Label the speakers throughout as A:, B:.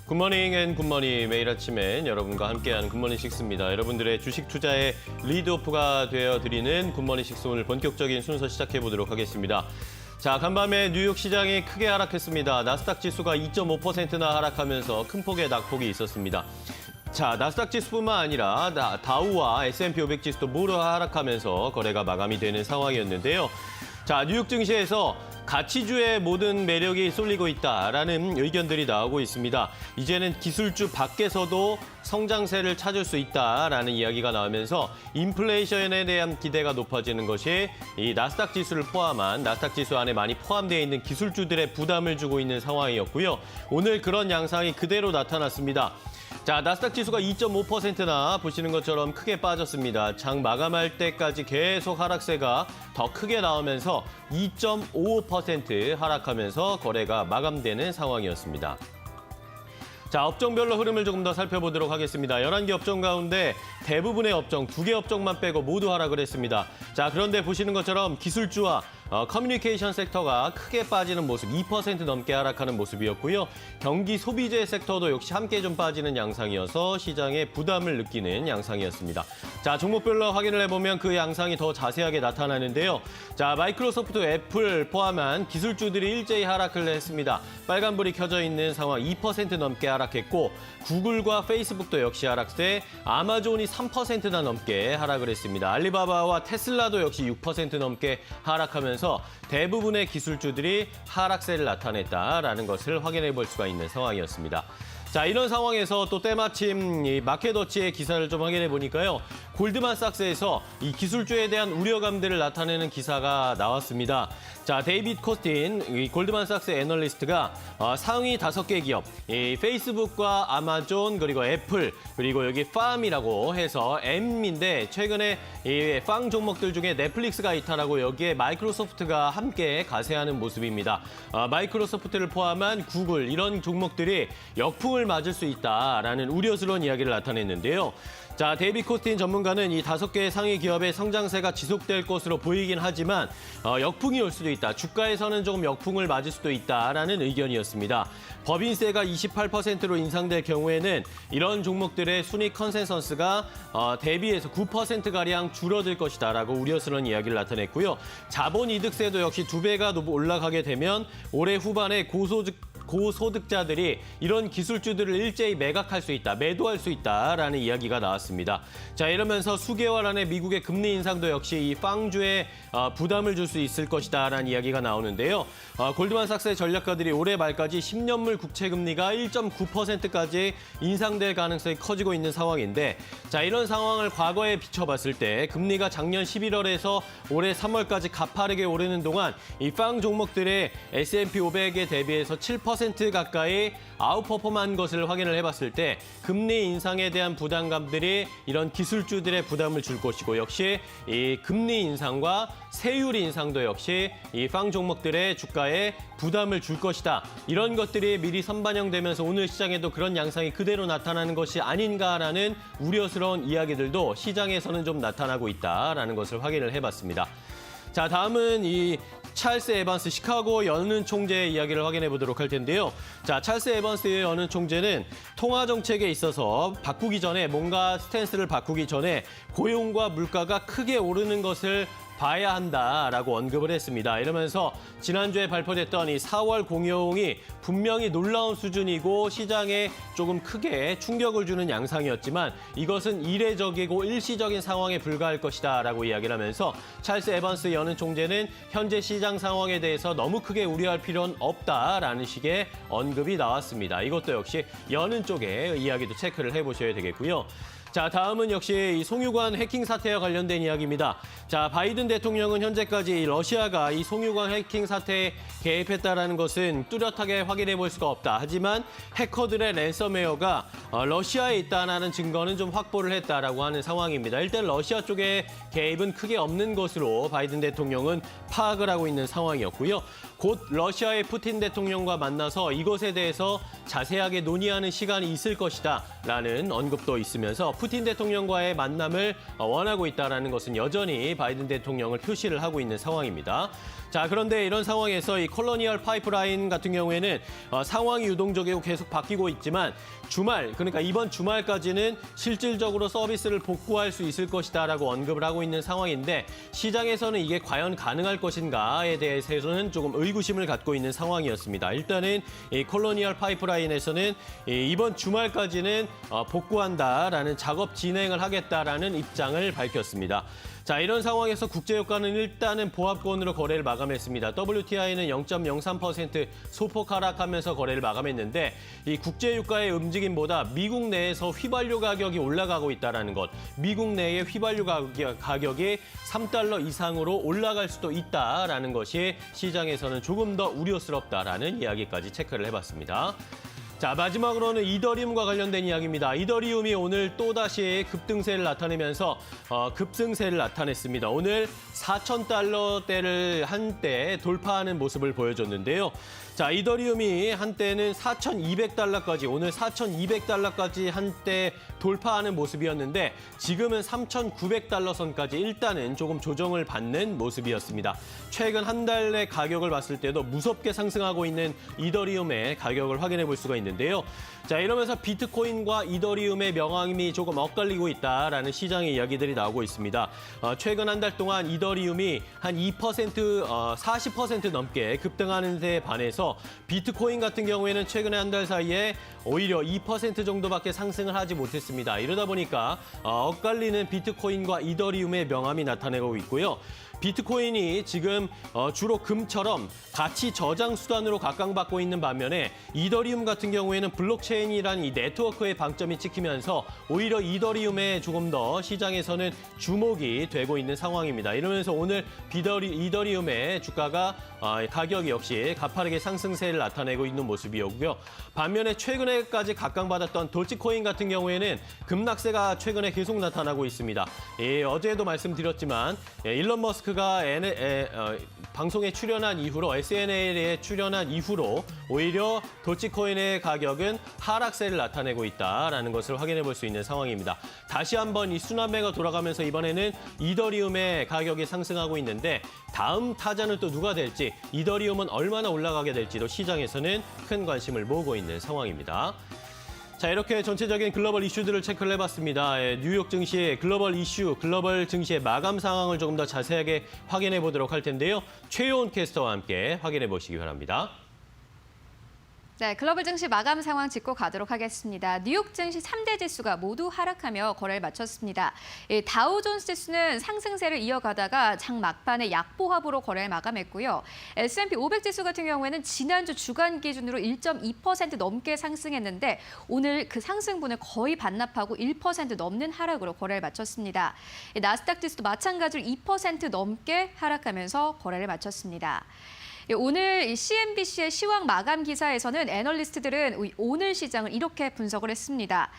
A: 굿모닝 앤 굿모닝 매일 아침엔 여러분과 함께하는 굿모닝 식스입니다. 여러분들의 주식 투자의 리드오프가 되어드리는 굿모닝 식스 오늘 본격적인 순서 시작해보도록 하겠습니다. 자, 간밤에 뉴욕 시장이 크게 하락했습니다. 나스닥 지수가 2.5%나 하락하면서 큰 폭의 낙폭이 있었습니다. 자, 나스닥 지수뿐만 아니라 다우와 S&P 500 지수도 모두 하락하면서 거래가 마감이 되는 상황이었는데요. 자, 뉴욕 증시에서 가치주의 모든 매력이 쏠리고 있다라는 의견들이 나오고 있습니다. 이제는 기술주 밖에서도 성장세를 찾을 수 있다라는 이야기가 나오면서 인플레이션에 대한 기대가 높아지는 것이 이 나스닥 지수를 포함한 나스닥 지수 안에 많이 포함되어 있는 기술주들의 부담을 주고 있는 상황이었고요. 오늘 그런 양상이 그대로 나타났습니다. 자, 나스닥 지수가 2.5%나 보시는 것처럼 크게 빠졌습니다. 장 마감할 때까지 계속 하락세가 더 크게 나오면서 2.55% 하락하면서 거래가 마감되는 상황이었습니다. 자, 업종별로 흐름을 조금 더 살펴보도록 하겠습니다. 11개 업종 가운데 대부분의 업종, 2개 업종만 빼고 모두 하락을 했습니다. 자, 그런데 보시는 것처럼 기술주와 커뮤니케이션 섹터가 크게 빠지는 모습, 2% 넘게 하락하는 모습이었고요. 경기 소비재 섹터도 역시 함께 좀 빠지는 양상이어서 시장에 부담을 느끼는 양상이었습니다. 자, 종목별로 확인을 해보면 그 양상이 더 자세하게 나타나는데요. 자, 마이크로소프트, 애플 포함한 기술주들이 일제히 하락을 했습니다. 빨간불이 켜져 있는 상황, 2% 넘게 하락했고 구글과 페이스북도 역시 하락세, 아마존이 3%나 넘게 하락을 했습니다. 알리바바와 테슬라도 역시 6% 넘게 하락하면서 대부분의 기술주들이 하락세를 나타냈다라는 것을 확인해 볼 수가 있는 상황이었습니다. 자, 이런 상황에서 또 때마침 이 마켓워치의 기사를 좀 확인해 보니까요. 골드만삭스에서 이 기술주에 대한 우려감들을 나타내는 기사가 나왔습니다. 자, 데이빗 코스틴, 이 골드만삭스 애널리스트가 상위 5개 기업, 이 페이스북과 아마존, 그리고 애플, 그리고 여기 팜이라고 해서 M인데 최근에 이 팜 종목들 중에 넷플릭스가 있다라고 여기에 마이크로소프트가 함께 가세하는 모습입니다. 마이크로소프트를 포함한 구글, 이런 종목들이 역풍을 맞을 수 있다라는 우려스러운 이야기를 나타냈는데요. 자, 데이빗 코스틴 전문가는 이 5개의 상위 기업의 성장세가 지속될 것으로 보이긴 하지만 역풍이 올 수도 있다. 주가에서는 조금 역풍을 맞을 수도 있다라는 의견이었습니다. 법인세가 28%로 인상될 경우에는 이런 종목들의 순위 컨센서스가 대비해서 9%가량 줄어들 것이다라고 우려스러운 이야기를 나타냈고요. 자본이득세도 역시 2배가 올라가게 되면 올해 후반에 고소득자들이 이런 기술주들을 일제히 매각할 수 있다, 매도할 수 있다라는 이야기가 나왔습니다. 자, 이러면서 수개월 안에 미국의 금리 인상도 역시 이 빵주에 부담을 줄 수 있을 것이다라는 이야기가 나오는데요. 골드만삭스의 전략가들이 올해 말까지 10년물 국채 금리가 1.9%까지 인상될 가능성이 커지고 있는 상황인데, 자, 이런 상황을 과거에 비춰봤을 때 금리가 작년 11월에서 올해 3월까지 가파르게 오르는 동안 이 빵 종목들의 S&P 500에 대비해서 7% 가까이 아웃퍼폼한 것을 확인을 해봤을 때 금리 인상에 대한 부담감들이 이런 기술주들의 부담을 줄 것이고, 역시 이 금리 인상과 세율 인상도 역시 이 빵 종목들의 주가에 부담을 줄 것이다. 이런 것들이 미리 선반영되면서 오늘 시장에도 그런 양상이 그대로 나타나는 것이 아닌가라는 우려스러운 이야기들도 시장에서는 좀 나타나고 있다라는 것을 확인을 해봤습니다. 자, 다음은 이 찰스 에반스 시카고 연은 총재의 이야기를 확인해 보도록 할 텐데요. 자, 찰스 에반스의 연은 총재는 통화 정책에 있어서 바꾸기 전에 뭔가 스탠스를 바꾸기 전에 고용과 물가가 크게 오르는 것을 봐야 한다라고 언급을 했습니다. 이러면서 지난주에 발표됐던 이 4월 공여홍이 분명히 놀라운 수준이고 시장에 조금 크게 충격을 주는 양상이었지만 이것은 이례적이고 일시적인 상황에 불과할 것이다라고 이야기를 하면서 찰스 에반스 연은 총재는 현재 시장 상황에 대해서 너무 크게 우려할 필요는 없다라는 식의 언급이 나왔습니다. 이것도 역시 연은 쪽의 이야기도 체크를 해보셔야 되겠고요. 자, 다음은 역시 이 송유관 해킹 사태와 관련된 이야기입니다. 자, 바이든 대통령은 현재까지 러시아가 이 송유관 해킹 사태에 개입했다라는 것은 뚜렷하게 확인해 볼 수가 없다. 하지만 해커들의 랜섬웨어가 러시아에 있다는 증거는 좀 확보를 했다라고 하는 상황입니다. 일단 러시아 쪽의 개입은 크게 없는 것으로 바이든 대통령은 파악을 하고 있는 상황이었고요. 곧 러시아의 푸틴 대통령과 만나서 이것에 대해서 자세하게 논의하는 시간이 있을 것이다라는 언급도 있으면서 푸틴 대통령과의 만남을 원하고 있다는 것은 여전히 바이든 대통령을 표시를 하고 있는 상황입니다. 자, 그런데 이런 상황에서 이 콜로니얼 파이프라인 같은 경우에는 상황이 유동적이고 계속 바뀌고 있지만 그러니까 이번 주말까지는 실질적으로 서비스를 복구할 수 있을 것이다라고 언급을 하고 있는 상황인데 시장에서는 이게 과연 가능할 것인가에 대해서는 조금 의구심을 갖고 있는 상황이었습니다. 일단은 이 콜로니얼 파이프라인에서는 이번 주말까지는 복구한다라는 작업 진행을 하겠다라는 입장을 밝혔습니다. 자, 이런 상황에서 국제유가는 일단은 보합권으로 거래를 마감했습니다. WTI는 0.03% 소폭 하락하면서 거래를 마감했는데 이 국제유가의 움직임보다 미국 내에서 휘발유 가격이 올라가고 있다는 것, 미국 내의 휘발유 가격이 3달러 이상으로 올라갈 수도 있다라는 것이 시장에서는 조금 더 우려스럽다라는 이야기까지 체크를 해봤습니다. 자, 마지막으로는 이더리움과 관련된 이야기입니다. 이더리움이 오늘 또다시 급등세를 나타내면서 급승세를 나타냈습니다. 오늘 4,000달러대를 한때 돌파하는 모습을 보여줬는데요. 자, 이더리움이 한때는 4,200달러까지, 오늘 4,200달러까지 한때 돌파하는 모습이었는데 지금은 3,900달러 선까지 일단은 조금 조정을 받는 모습이었습니다. 최근 한 달의 가격을 봤을 때도 무섭게 상승하고 있는 이더리움의 가격을 확인해 볼 수가 있는데요. 자, 이러면서 비트코인과 이더리움의 명암이 조금 엇갈리고 있다라는 시장의 이야기들이 나오고 있습니다. 최근 한 달 동안 이더리움이 한 40% 넘게 급등하는 데 반해서 비트코인 같은 경우에는 최근에 한 달 사이에 오히려 2% 정도밖에 상승을 하지 못했습니다. 이러다 보니까 엇갈리는 비트코인과 이더리움의 명암이 나타나고 있고요. 비트코인이 지금 주로 금처럼 가치 저장 수단으로 각광받고 있는 반면에 이더리움 같은 경우에는 블록체인이라는 이 네트워크의 방점이 찍히면서 오히려 이더리움에 조금 더 시장에서는 주목이 되고 있는 상황입니다. 이러면서 오늘 이더리움의 주가가 가격이 역시 가파르게 상승세를 나타내고 있는 모습이었고요. 반면에 최근에까지 각광받았던 도지코인 같은 경우에는 급락세가 최근에 계속 나타나고 있습니다. 어제도 말씀드렸지만 일론 머스크가 방송에 출연한 이후로 SNL에 출연한 이후로 오히려 도지코인의 가격은 하락세를 나타내고 있다라는 것을 확인해 볼 수 있는 상황입니다. 다시 한번 이 순환매가 돌아가면서 이번에는 이더리움의 가격이 상승하고 있는데 다음 타자는 또 누가 될지, 이더리움은 얼마나 올라가게 될지도 시장에서는 큰 관심을 모으고 있는 상황입니다. 자, 이렇게 전체적인 글로벌 이슈들을 체크를 해봤습니다. 뉴욕 증시의 글로벌 이슈, 글로벌 증시의 마감 상황을 조금 더 자세하게 확인해 보도록 할 텐데요. 최효은 캐스터와 함께 확인해 보시기 바랍니다.
B: 네, 글로벌 증시 마감 상황 짚고 가도록 하겠습니다. 뉴욕 증시 3대 지수가 모두 하락하며 거래를 마쳤습니다. 다우존스 지수는 상승세를 이어가다가 장 막판에 약보합으로 거래를 마감했고요. S&P 500 지수 같은 경우에는 지난주 주간 기준으로 1.2% 넘게 상승했는데 오늘 그 상승분을 거의 반납하고 1% 넘는 하락으로 거래를 마쳤습니다. 나스닥 지수도 마찬가지로 2% 넘게 하락하면서 거래를 마쳤습니다. 오늘 CNBC의 시황 마감 기사에서는 애널리스트들은 오늘 시장을 이렇게 분석을 했습니다.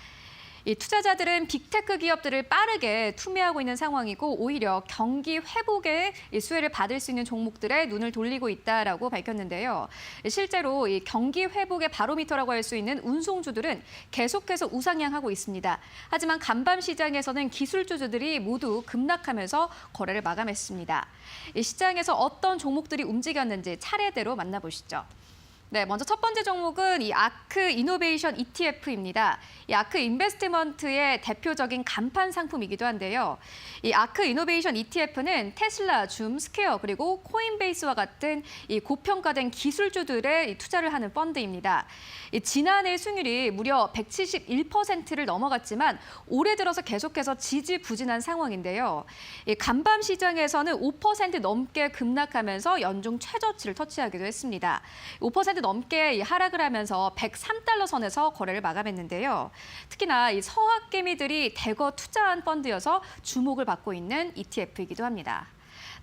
B: 투자자들은 빅테크 기업들을 빠르게 투매하고 있는 상황이고 오히려 경기 회복에 수혜를 받을 수 있는 종목들에 눈을 돌리고 있다라고 밝혔는데요. 실제로 이 경기 회복의 바로미터라고 할 수 있는 운송주들은 계속해서 우상향하고 있습니다. 하지만 간밤 시장에서는 기술주들이 모두 급락하면서 거래를 마감했습니다. 이 시장에서 어떤 종목들이 움직였는지 차례대로 만나보시죠. 네, 먼저 첫 번째 종목은 이 아크 이노베이션 ETF입니다. 이 아크 인베스트먼트의 대표적인 간판 상품이기도 한데요. 이 아크 이노베이션 ETF는 테슬라, 줌, 스퀘어 그리고 코인베이스와 같은 이 고평가된 기술주들에 투자를 하는 펀드입니다. 지난해 수익률이 무려 171%를 넘어갔지만 올해 들어서 계속해서 지지부진한 상황인데요. 간밤 시장에서는 5% 넘게 급락하면서 연중 최저치를 터치하기도 했습니다. 5% 넘게 하락을 하면서 103달러 선에서 거래를 마감했는데요. 특히나 이 서학개미들이 대거 투자한 펀드여서 주목을 받고 있는 ETF이기도 합니다.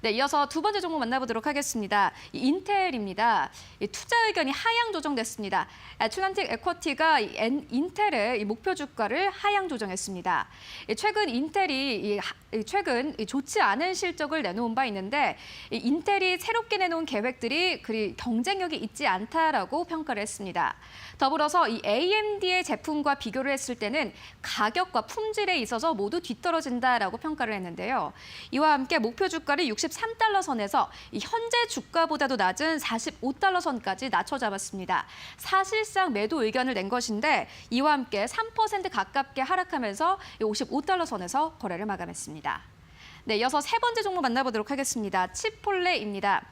B: 네, 이어서 두 번째 종목 만나보도록 하겠습니다. 인텔입니다. 투자 의견이 하향 조정됐습니다. 애틀랜틱 에쿼티가 인텔의 목표 주가를 하향 조정했습니다. 최근 인텔이 최근 좋지 않은 실적을 내놓은 바 있는데 인텔이 새롭게 내놓은 계획들이 그리 경쟁력이 있지 않다라고 평가를 했습니다. 더불어서 이 AMD의 제품과 비교를 했을 때는 가격과 품질에 있어서 모두 뒤떨어진다라고 평가를 했는데요. 이와 함께 목표 주가를 63달러 선에서 현재 주가보다도 낮은 45달러 선까지 낮춰 잡았습니다. 사실상 매도 의견을 낸 것인데 이와 함께 3% 가깝게 하락하면서 55달러 선에서 거래를 마감했습니다. 네, 이어서 세 번째 종목 만나보도록 하겠습니다. 치폴레입니다.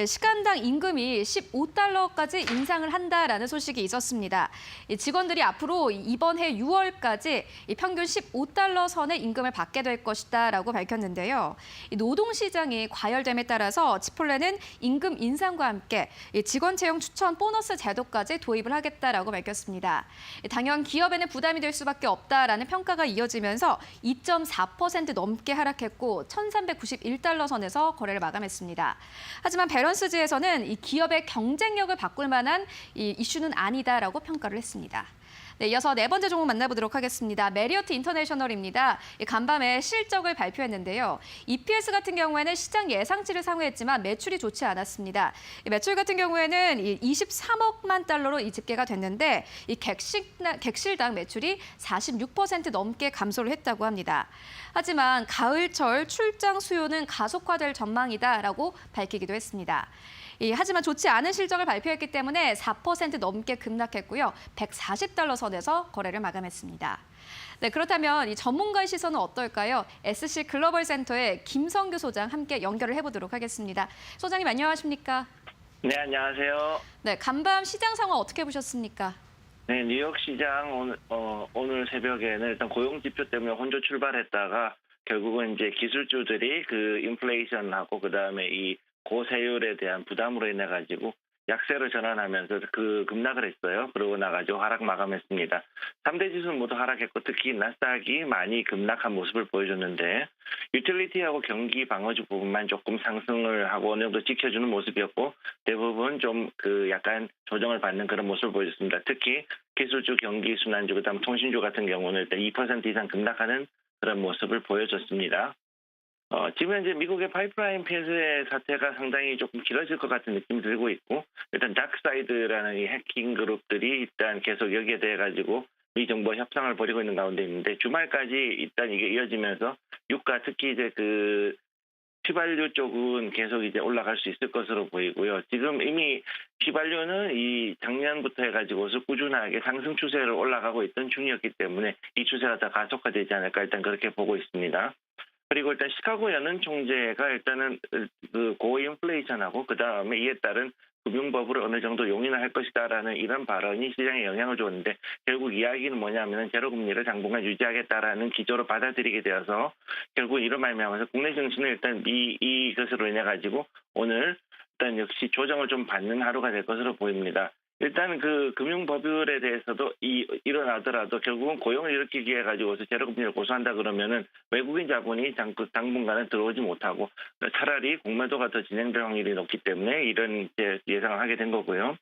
B: 시간당 임금이 15달러까지 인상을 한다라는 소식이 있었습니다. 직원들이 앞으로 이번 해 6월까지 평균 15달러 선의 임금을 받게 될 것이다라고 밝혔는데요. 노동시장이 과열됨에 따라서 치폴레는 임금 인상과 함께 직원 채용 추천 보너스 제도까지 도입을 하겠다라고 밝혔습니다. 당연 기업에는 부담이 될 수밖에 없다라는 평가가 이어지면서 2.4% 넘게 하락했고 1,391달러 선에서 거래를 마감했습니다. 하지만 밸런스지에서는 이 기업의 경쟁력을 바꿀 만한 이 이슈는 아니다라고 평가를 했습니다. 네, 이어서 네 번째 종목 만나보도록 하겠습니다. 메리어트 인터내셔널입니다. 간밤에 실적을 발표했는데요. EPS 같은 경우에는 시장 예상치를 상회했지만 매출이 좋지 않았습니다. 매출 같은 경우에는 23억만 달러로 집계가 됐는데 이 객실당 매출이 46% 넘게 감소를 했다고 합니다. 하지만 가을철 출장 수요는 가속화될 전망이다라고 밝히기도 했습니다. 하지만 좋지 않은 실적을 발표했기 때문에 4% 넘게 급락했고요. 140달러 선에서 거래를 마감했습니다. 네, 그렇다면 이 전문가의 시선은 어떨까요? SC 글로벌 센터의 김성규 소장 함께 연결을 해보도록 하겠습니다. 소장님 안녕하십니까?
C: 네, 안녕하세요.
B: 네, 간밤 시장 상황 어떻게 보셨습니까?
C: 네, 뉴욕 시장 오늘 새벽에는 일단 고용 지표 때문에 혼조 출발했다가 결국은 이제 기술주들이 그 인플레이션하고 그다음에 이 고세율에 대한 부담으로 인해 가지고 약세로 전환하면서 그 급락을 했어요. 그러고 나가지고 하락 마감했습니다. 3대 지수는 모두 하락했고 특히 나스닥이 많이 급락한 모습을 보여줬는데 유틸리티하고 경기 방어주 부분만 조금 상승을 하고 어느 정도 지켜주는 모습이었고 대부분 좀 그 약간 조정을 받는 그런 모습을 보여줬습니다. 특히 기술주, 경기, 순환주, 그다음 통신주 같은 경우는 일단 2% 이상 급락하는 그런 모습을 보여줬습니다. 지금 현재 미국의 파이프라인 폐쇄 사태가 상당히 조금 길어질 것 같은 느낌이 들고 있고 일단 다크사이드라는 이 해킹 그룹들이 일단 계속 여기에 대해 가지고 미 정부와 협상을 벌이고 있는 가운데 있는데 주말까지 일단 이게 이어지면서 유가 특히 이제 그 휘발유 쪽은 계속 이제 올라갈 수 있을 것으로 보이고요. 지금 이미 휘발유는 이 작년부터 해가지고서 꾸준하게 상승 추세로 올라가고 있던 중이었기 때문에 이 추세가 더 가속화되지 않을까 일단 그렇게 보고 있습니다. 그리고 일단 시카고 연은 총재가 일단은 그 고인플레이션하고 그 다음에 이에 따른 금융버블을 어느 정도 용인을 할 것이다라는 이런 발언이 시장에 영향을 줬는데 결국 이야기는 뭐냐면은 제로금리를 당분간 유지하겠다라는 기조로 받아들이게 되어서 결국 이런 말미암아서 국내 증시는 일단 이것으로 인해 가지고 오늘 일단 역시 조정을 좀 받는 하루가 될 것으로 보입니다. 일단 그 금융법률에 대해서도 일어나더라도 결국은 고용을 일으키기 위해 가지고서 제로금리를 고수한다 그러면은 외국인 자본이 당분간은 들어오지 못하고 차라리 공매도가 더 진행될 확률이 높기 때문에 이런 예상을 하게 된 거고요.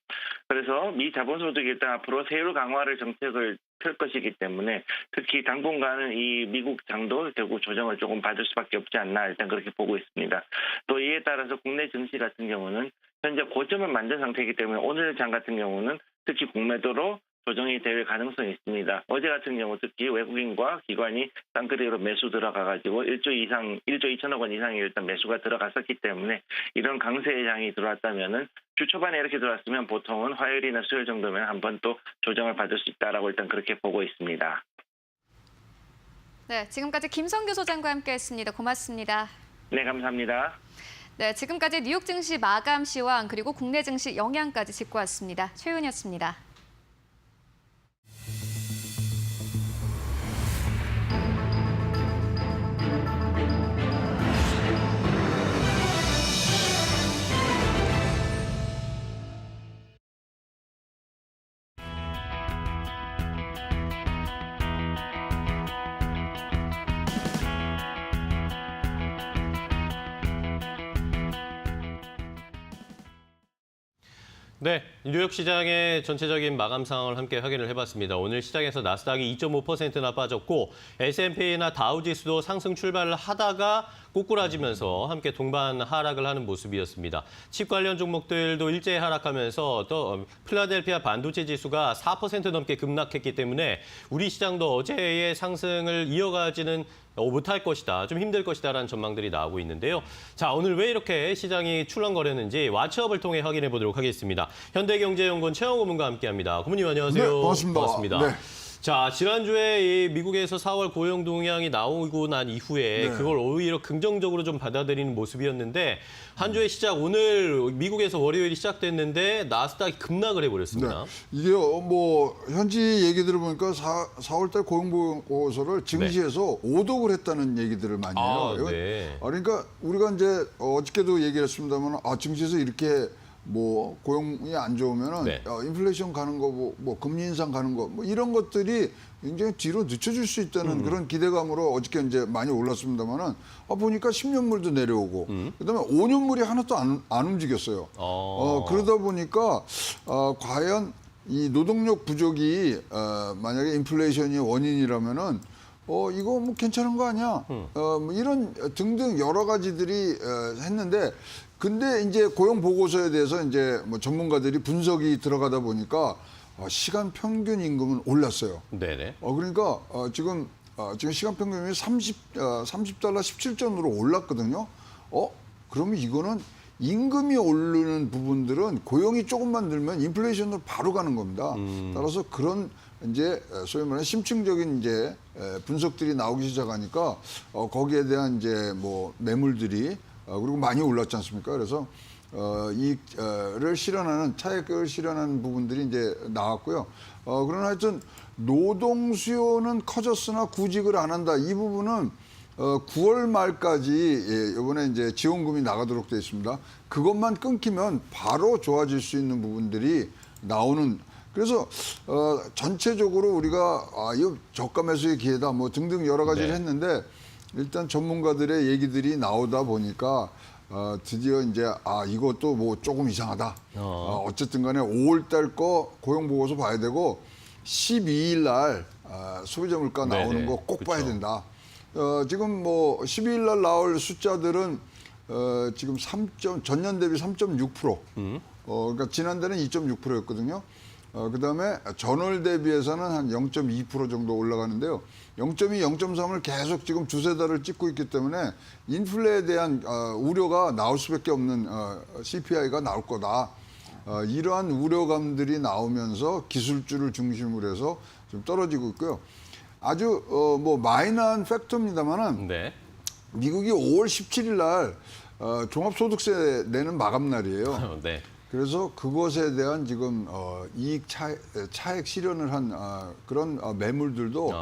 C: 그래서 미 자본소득이 일단 앞으로 세율 강화를 정책을 펼 것이기 때문에 특히 당분간은 이 미국 장도 결국 조정을 조금 받을 수밖에 없지 않나 일단 그렇게 보고 있습니다. 또 이에 따라서 국내 증시 같은 경우는 현재 고점을 만든 상태이기 때문에 오늘 장 같은 경우는 특히 공매도로 조정이 될 가능성이 있습니다. 어제 같은 경우 특히 외국인과 기관이 쌍끌이로 매수 들어가가지고 1조 2천억 원 이상의 일단 매수가 들어갔었기 때문에 이런 강세의 장이 들어왔다면은 주 초반에 이렇게 들어왔으면 보통은 화요일이나 수요일 정도면 한 번 또 조정을 받을 수 있다라고 일단 그렇게 보고 있습니다.
B: 네, 지금까지 김성규 소장과 함께했습니다. 고맙습니다.
C: 네, 감사합니다.
B: 네, 지금까지 뉴욕 증시 마감 시황 그리고 국내 증시 영향까지 짚고 왔습니다. 최윤이었습니다.
A: 네, 뉴욕 시장의 전체적인 마감 상황을 함께 확인을 해봤습니다. 오늘 시장에서 나스닥이 2.5%나 빠졌고 S&P나 다우지수도 상승 출발을 하다가 꼬꾸라지면서 함께 동반 하락을 하는 모습이었습니다. 칩 관련 종목들도 일제히 하락하면서 또 필라델피아 반도체 지수가 4% 넘게 급락했기 때문에 우리 시장도 어제의 상승을 이어가지는 못할 것이다, 좀 힘들 것이다라는 전망들이 나오고 있는데요. 자, 오늘 왜 이렇게 시장이 출렁거렸는지 와치업을 통해 확인해 보도록 하겠습니다. 현대경제연구원 최영호 고문과 함께합니다. 고문님 안녕하세요.
D: 네, 반갑습니다.
A: 반갑습니다.
D: 네.
A: 자, 지난주에 이 미국에서 4월 고용 동향이 나오고 난 이후에
D: 네.
A: 그걸 오히려 긍정적으로 좀 받아들이는 모습이었는데 한 주의 시작 오늘 미국에서 월요일이 시작됐는데 나스닥이 급락을 해버렸습니다.
D: 네. 이게 뭐 현지 얘기 들어보니까 4월달 고용보고서를 증시에서 오독을 했다는 얘기들을 많이 해요.
A: 아, 네.
D: 그러니까 우리가 이제 어저께도 얘기를 했습니다만 증시에서 이렇게 뭐 고용이 안 좋으면은
A: 네.
D: 인플레이션 가는 거, 뭐 금리 인상 가는 거, 뭐 이런 것들이 굉장히 뒤로 늦춰질 수 있다는 그런 기대감으로 어저께 이제 많이 올랐습니다만은 보니까 10년물도 내려오고 그다음에 5년물이 하나도 안 움직였어요. 그러다 보니까 과연 이 노동력 부족이 만약에 인플레이션이 원인이라면은 이거 뭐 괜찮은 거 아니야? 뭐 이런 등등 여러 가지들이 했는데 근데 이제 고용 보고서에 대해서 이제 뭐 전문가들이 분석이 들어가다 보니까 시간 평균 임금은 올랐어요.
A: 네네.
D: 그러니까 지금 시간 평균이 30달러 17전으로 올랐거든요. 그러면 이거는 임금이 오르는 부분들은 고용이 조금만 늘면 인플레이션으로 바로 가는 겁니다. 따라서 그런 이제 소위 말하는 심층적인 이제 분석들이 나오기 시작하니까 거기에 대한 이제 뭐 매물들이 그리고 많이 올랐지 않습니까? 그래서 이익을 실현하는 차익을 실현하는 부분들이 이제 나왔고요. 그러나 하여튼 노동 수요는 커졌으나 구직을 안 한다. 이 부분은 9월 말까지 이번에 이제 지원금이 나가도록 되어 있습니다. 그것만 끊기면 바로 좋아질 수 있는 부분들이 나오는. 그래서 전체적으로 우리가 이 저가 매수의 기회다 뭐 등등 여러 가지를
A: 네.
D: 했는데 일단 전문가들의 얘기들이 나오다 보니까 드디어 이제 이것도 뭐 조금 이상하다. 어쨌든 간에 5월 달 거 고용 보고서 봐야 되고 12일 날 소비자 물가 나오는
A: 네네.
D: 거 꼭 봐야
A: 그쵸.
D: 된다. 지금 뭐 12일 날 나올 숫자들은 지금 전년 대비 3.6%. 그러니까 지난달은 2.6%였거든요. 그다음에 전월 대비해서는 한 0.2% 정도 올라가는데요. 0.2, 0.3을 계속 지금 두세 달을 찍고 있기 때문에 인플레에 대한 우려가 나올 수밖에 없는 CPI가 나올 거다. 이러한 우려감들이 나오면서 기술주를 중심으로 해서 좀 떨어지고 있고요. 아주 뭐 마이너한 팩터입니다만은
A: 네.
D: 미국이 5월 17일 날 종합소득세 내는 마감 날이에요.
A: 네.
D: 그래서 그것에 대한 지금 차액 실현을 한 그런 매물들도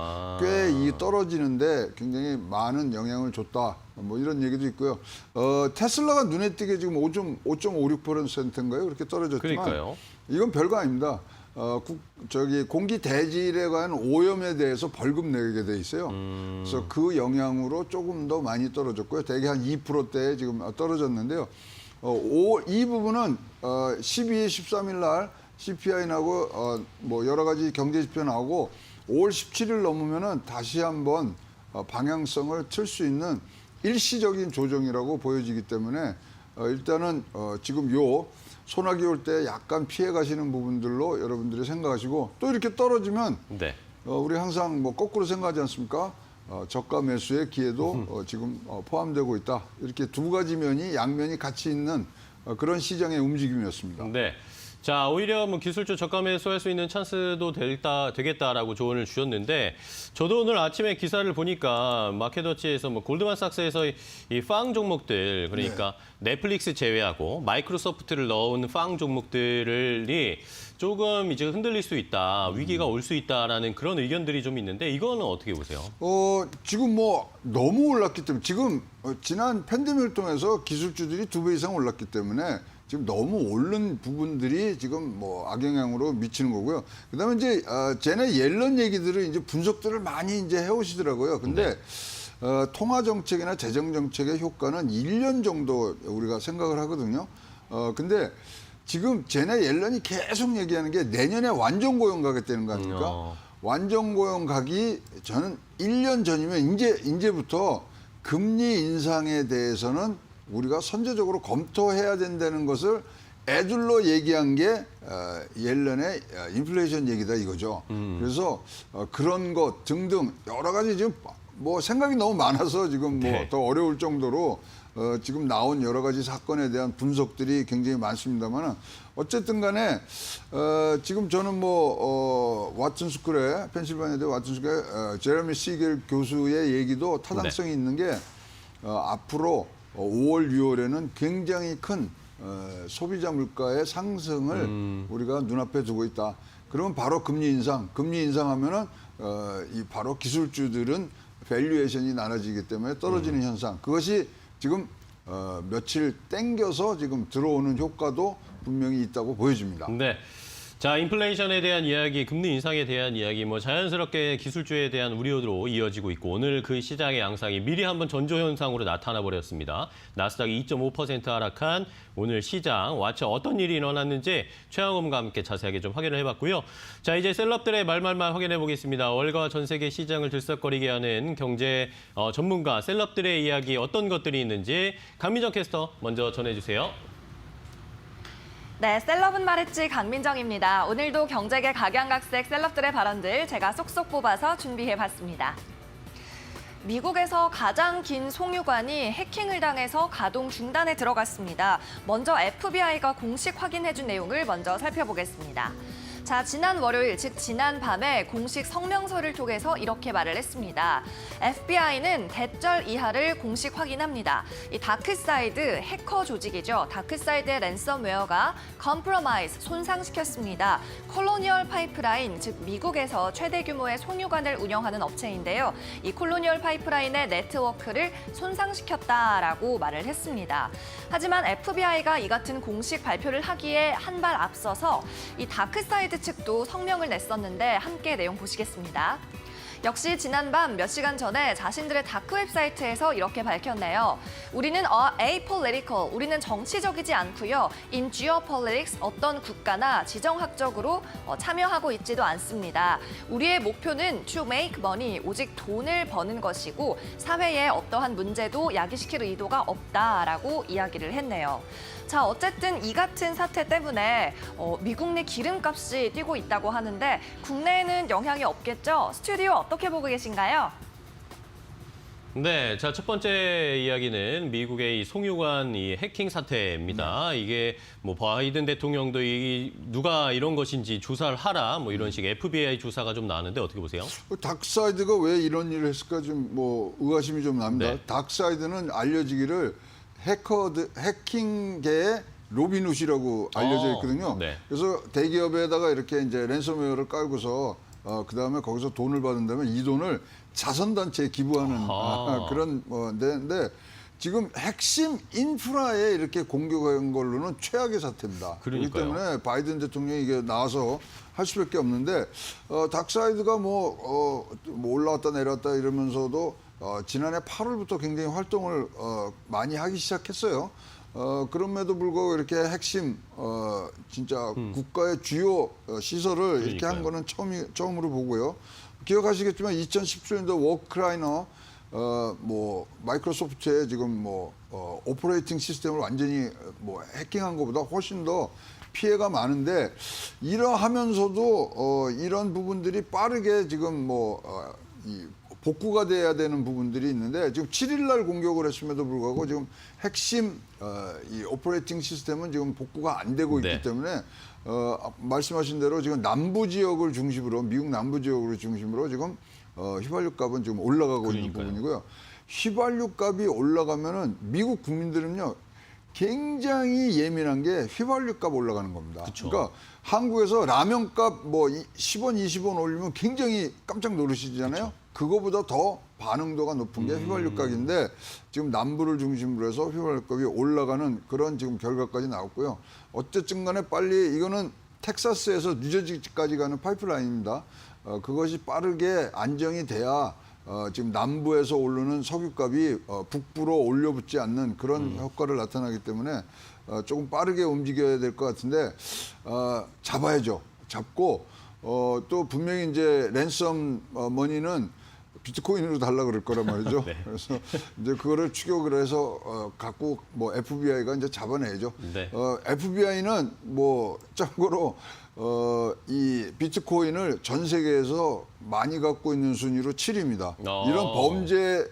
D: 꽤 이 떨어지는데 굉장히 많은 영향을 줬다. 뭐 이런 얘기도 있고요. 테슬라가 눈에 띄게 지금 5.56%인가요? 그렇게 떨어졌지만
A: 그러니까요.
D: 이건 별거 아닙니다. 공기 대질에 관한 오염에 대해서 벌금 내게 돼 있어요. 그래서 그 영향으로 조금 더 많이 떨어졌고요. 대개 한 2%대에 지금 떨어졌는데요. 이 부분은 12일, 13일 날 CPI 나고 뭐 여러 가지 경제 지표 나오고 5월 17일 넘으면은 다시 한번 방향성을 틀 수 있는 일시적인 조정이라고 보여지기 때문에 일단은 지금 요 소나기 올 때 약간 피해 가시는 부분들로 여러분들이 생각하시고 또 이렇게 떨어지면
A: 네.
D: 우리 항상 뭐 거꾸로 생각하지 않습니까? 저가 매수의 기회도 지금 포함되고 있다. 이렇게 두 가지 면이 양면이 같이 있는 그런 시장의 움직임이었습니다.
A: 네. 자, 오히려 뭐 기술주 저가 매수할 수 있는 찬스도 되겠다라고 조언을 주셨는데 저도 오늘 아침에 기사를 보니까 마켓워치에서 뭐 골드만삭스에서 이 팡 종목들 그러니까 넷플릭스 제외하고 마이크로소프트를 넣은 팡 종목들이 조금 이제 흔들릴 수 있다, 위기가 올 수 있다라는 그런 의견들이 좀 있는데 이거는 어떻게 보세요?
D: 지금 뭐 너무 올랐기 때문에 지금 지난 팬데믹을 통해서 기술주들이 2배 이상 올랐기 때문에 지금 너무 오른 부분들이 지금 뭐 악영향으로 미치는 거고요. 그다음에 이제 제네 옐런 얘기들을 이제 분석들을 많이 이제 해오시더라고요. 근데 통화 정책이나 재정 정책의 효과는 1년 정도 우리가 생각을 하거든요. 근데 지금 제네 옐런이 계속 얘기하는 게 내년에 완전 고용 가겠다는 거 아닙니까? 완전 고용 가기 저는 1년 전이면 이제부터 금리 인상에 대해서는 우리가 선제적으로 검토해야 된다는 것을 애둘러 얘기한 게 옐런의 인플레이션 얘기다 이거죠. 그래서 그런 것 등등 여러 가지 지금 뭐 생각이 너무 많아서 지금 뭐
A: 네.
D: 더 어려울 정도로 지금 나온 여러 가지 사건에 대한 분석들이 굉장히 많습니다만 어쨌든 간에 지금 저는 뭐 왓슨 스쿨에 펜실바니아대 왓슨 스쿨에 제레미 시겔 교수의 얘기도 타당성이 있는 게 앞으로 5월, 6월에는 굉장히 큰 소비자 물가의 상승을 우리가 눈앞에 두고 있다. 그러면 바로 금리 인상하면은 이 바로 기술주들은 밸류에이션이 나눠지기 때문에 떨어지는 현상. 그것이 지금 며칠 땡겨서 지금 들어오는 효과도 분명히 있다고 보여집니다.
A: 네. 자, 인플레이션에 대한 이야기, 금리 인상에 대한 이야기, 뭐 자연스럽게 기술주에 대한 우려로 이어지고 있고 오늘 그 시장의 양상이 미리 한번 전조 현상으로 나타나 버렸습니다. 나스닥이 2.5% 하락한 오늘 시장, 와처 어떤 일이 일어났는지 최영엄과 함께 자세하게 좀 확인을 해봤고요. 자, 이제 셀럽들의 말말말 확인해 보겠습니다. 월가 전 세계 시장을 들썩거리게 하는 경제 전문가 셀럽들의 이야기 어떤 것들이 있는지 강민정 캐스터 먼저 전해주세요.
E: 네, 셀럽은 말했지 강민정입니다. 오늘도 경제계 각양각색 셀럽들의 발언들 제가 쏙쏙 뽑아서 준비해봤습니다. 미국에서 가장 긴 송유관이 해킹을 당해서 가동 중단에 들어갔습니다. 먼저 FBI가 공식 확인해준 내용을 먼저 살펴보겠습니다. 자, 지난 월요일, 즉 지난 밤에 공식 성명서를 통해서 이렇게 말을 했습니다. FBI는 대절 이하를 공식 확인합니다. 이 다크사이드 해커 조직이죠. 다크사이드의 랜섬웨어가 컴프로마이즈, 손상시켰습니다. 콜로니얼 파이프라인, 즉 미국에서 최대 규모의 송유관을 운영하는 업체인데요. 이 콜로니얼 파이프라인의 네트워크를 손상시켰다라고 말을 했습니다. 하지만 FBI가 이 같은 공식 발표를 하기에 한 발 앞서서 이 다크사이드 측도 성명을 냈었는데 함께 내용 보시겠습니다. 역시 지난밤 몇 시간 전에 자신들의 다크 웹사이트에서 이렇게 밝혔네요. 우리는 apolitical, 우리는 정치적이지 않고요. in geopolitics, 어떤 국가나 지정학적으로 참여하고 있지도 않습니다. 우리의 목표는 to make money, 오직 돈을 버는 것이고 사회에 어떠한 문제도 야기시킬 의도가 없다라고 이야기를 했네요. 자, 어쨌든 이 같은 사태 때문에 미국 내 기름값이 뛰고 있다고 하는데 국내에는 영향이 없겠죠? 스튜디오 어떻게 보고 계신가요?
A: 네, 자, 첫 번째 이야기는 미국의 이 송유관 이 해킹 사태입니다. 이게 뭐 바이든 대통령도 누가 이런 것인지 조사를 하라 뭐 이런 식의 FBI 조사가 좀 나왔는데 어떻게 보세요?
D: 닥사이드가 왜 이런 일을 했을까 좀 뭐 의아심이 좀 납니다.
A: 네.
D: 닥사이드는 알려지기를 해킹계의 로빈훗이라고 알려져 있거든요.
A: 네.
D: 그래서 대기업에다가 이렇게 이제 랜섬웨어를 깔고서 그다음에 거기서 돈을 받은 다음에 이 돈을 자선단체에 기부하는 그런 데인데 지금 핵심 인프라에 이렇게 공격한 걸로는 최악의 사태입니다. 그렇기
A: 그러니까요.
D: 때문에 바이든 대통령이 이게 나와서 할 수밖에 없는데 닥사이드가 뭐 올라왔다 내려왔다 이러면서도 지난해 8월부터 굉장히 활동을 많이 하기 시작했어요. 그럼에도 불구하고 이렇게 핵심 진짜 국가의 주요 시설을 이렇게 한 거는 처음으로 보고요. 기억하시겠지만 2017년도 워크라이너 뭐 마이크로소프트의 지금 오퍼레이팅 시스템을 완전히 해킹한 것보다 훨씬 더 피해가 많은데 이러하면서도 이런 부분들이 빠르게 지금 이 복구가 돼야 되는 부분들이 있는데 지금 7일 날 공격을 했음에도 불구하고 지금 핵심 이 오퍼레이팅 시스템은 지금 복구가 안 되고 있기
A: 네.
D: 때문에 말씀하신 대로 지금 남부 지역을 중심으로 미국 남부 지역을 중심으로 지금 휘발유 값은 지금 올라가고 있는 부분이고요. 휘발유 값이 올라가면은 미국 국민들은요 굉장히 예민한 게 휘발유 값 올라가는 겁니다.
A: 그쵸.
D: 그러니까 한국에서 라면 값 10원, 20원 올리면 굉장히 깜짝 노르시잖아요. 그거보다 더 반응도가 높은 게 휘발유 값인데 지금 남부를 중심으로 해서 휘발유 값이 올라가는 그런 지금 결과까지 나왔고요. 어쨌든 간에 빨리 이거는 텍사스에서 뉴저지까지 가는 파이프라인입니다. 그것이 빠르게 안정이 돼야 지금 남부에서 오르는 석유값이 북부로 올려붙지 않는 그런 효과를 나타나기 때문에 조금 빠르게 움직여야 될 것 같은데 잡아야죠. 잡고 또 분명히 이제 랜섬 머니는 비트코인으로 달라 그럴 거란 말이죠.
A: 네.
D: 그래서 이제 그거를 추격을 해서 갖고 뭐 FBI가 이제 잡아내야죠.
A: 네.
D: FBI는 뭐 참고로 이 비트코인을 전 세계에서 많이 갖고 있는 순위로 7위입니다. 이런 범죄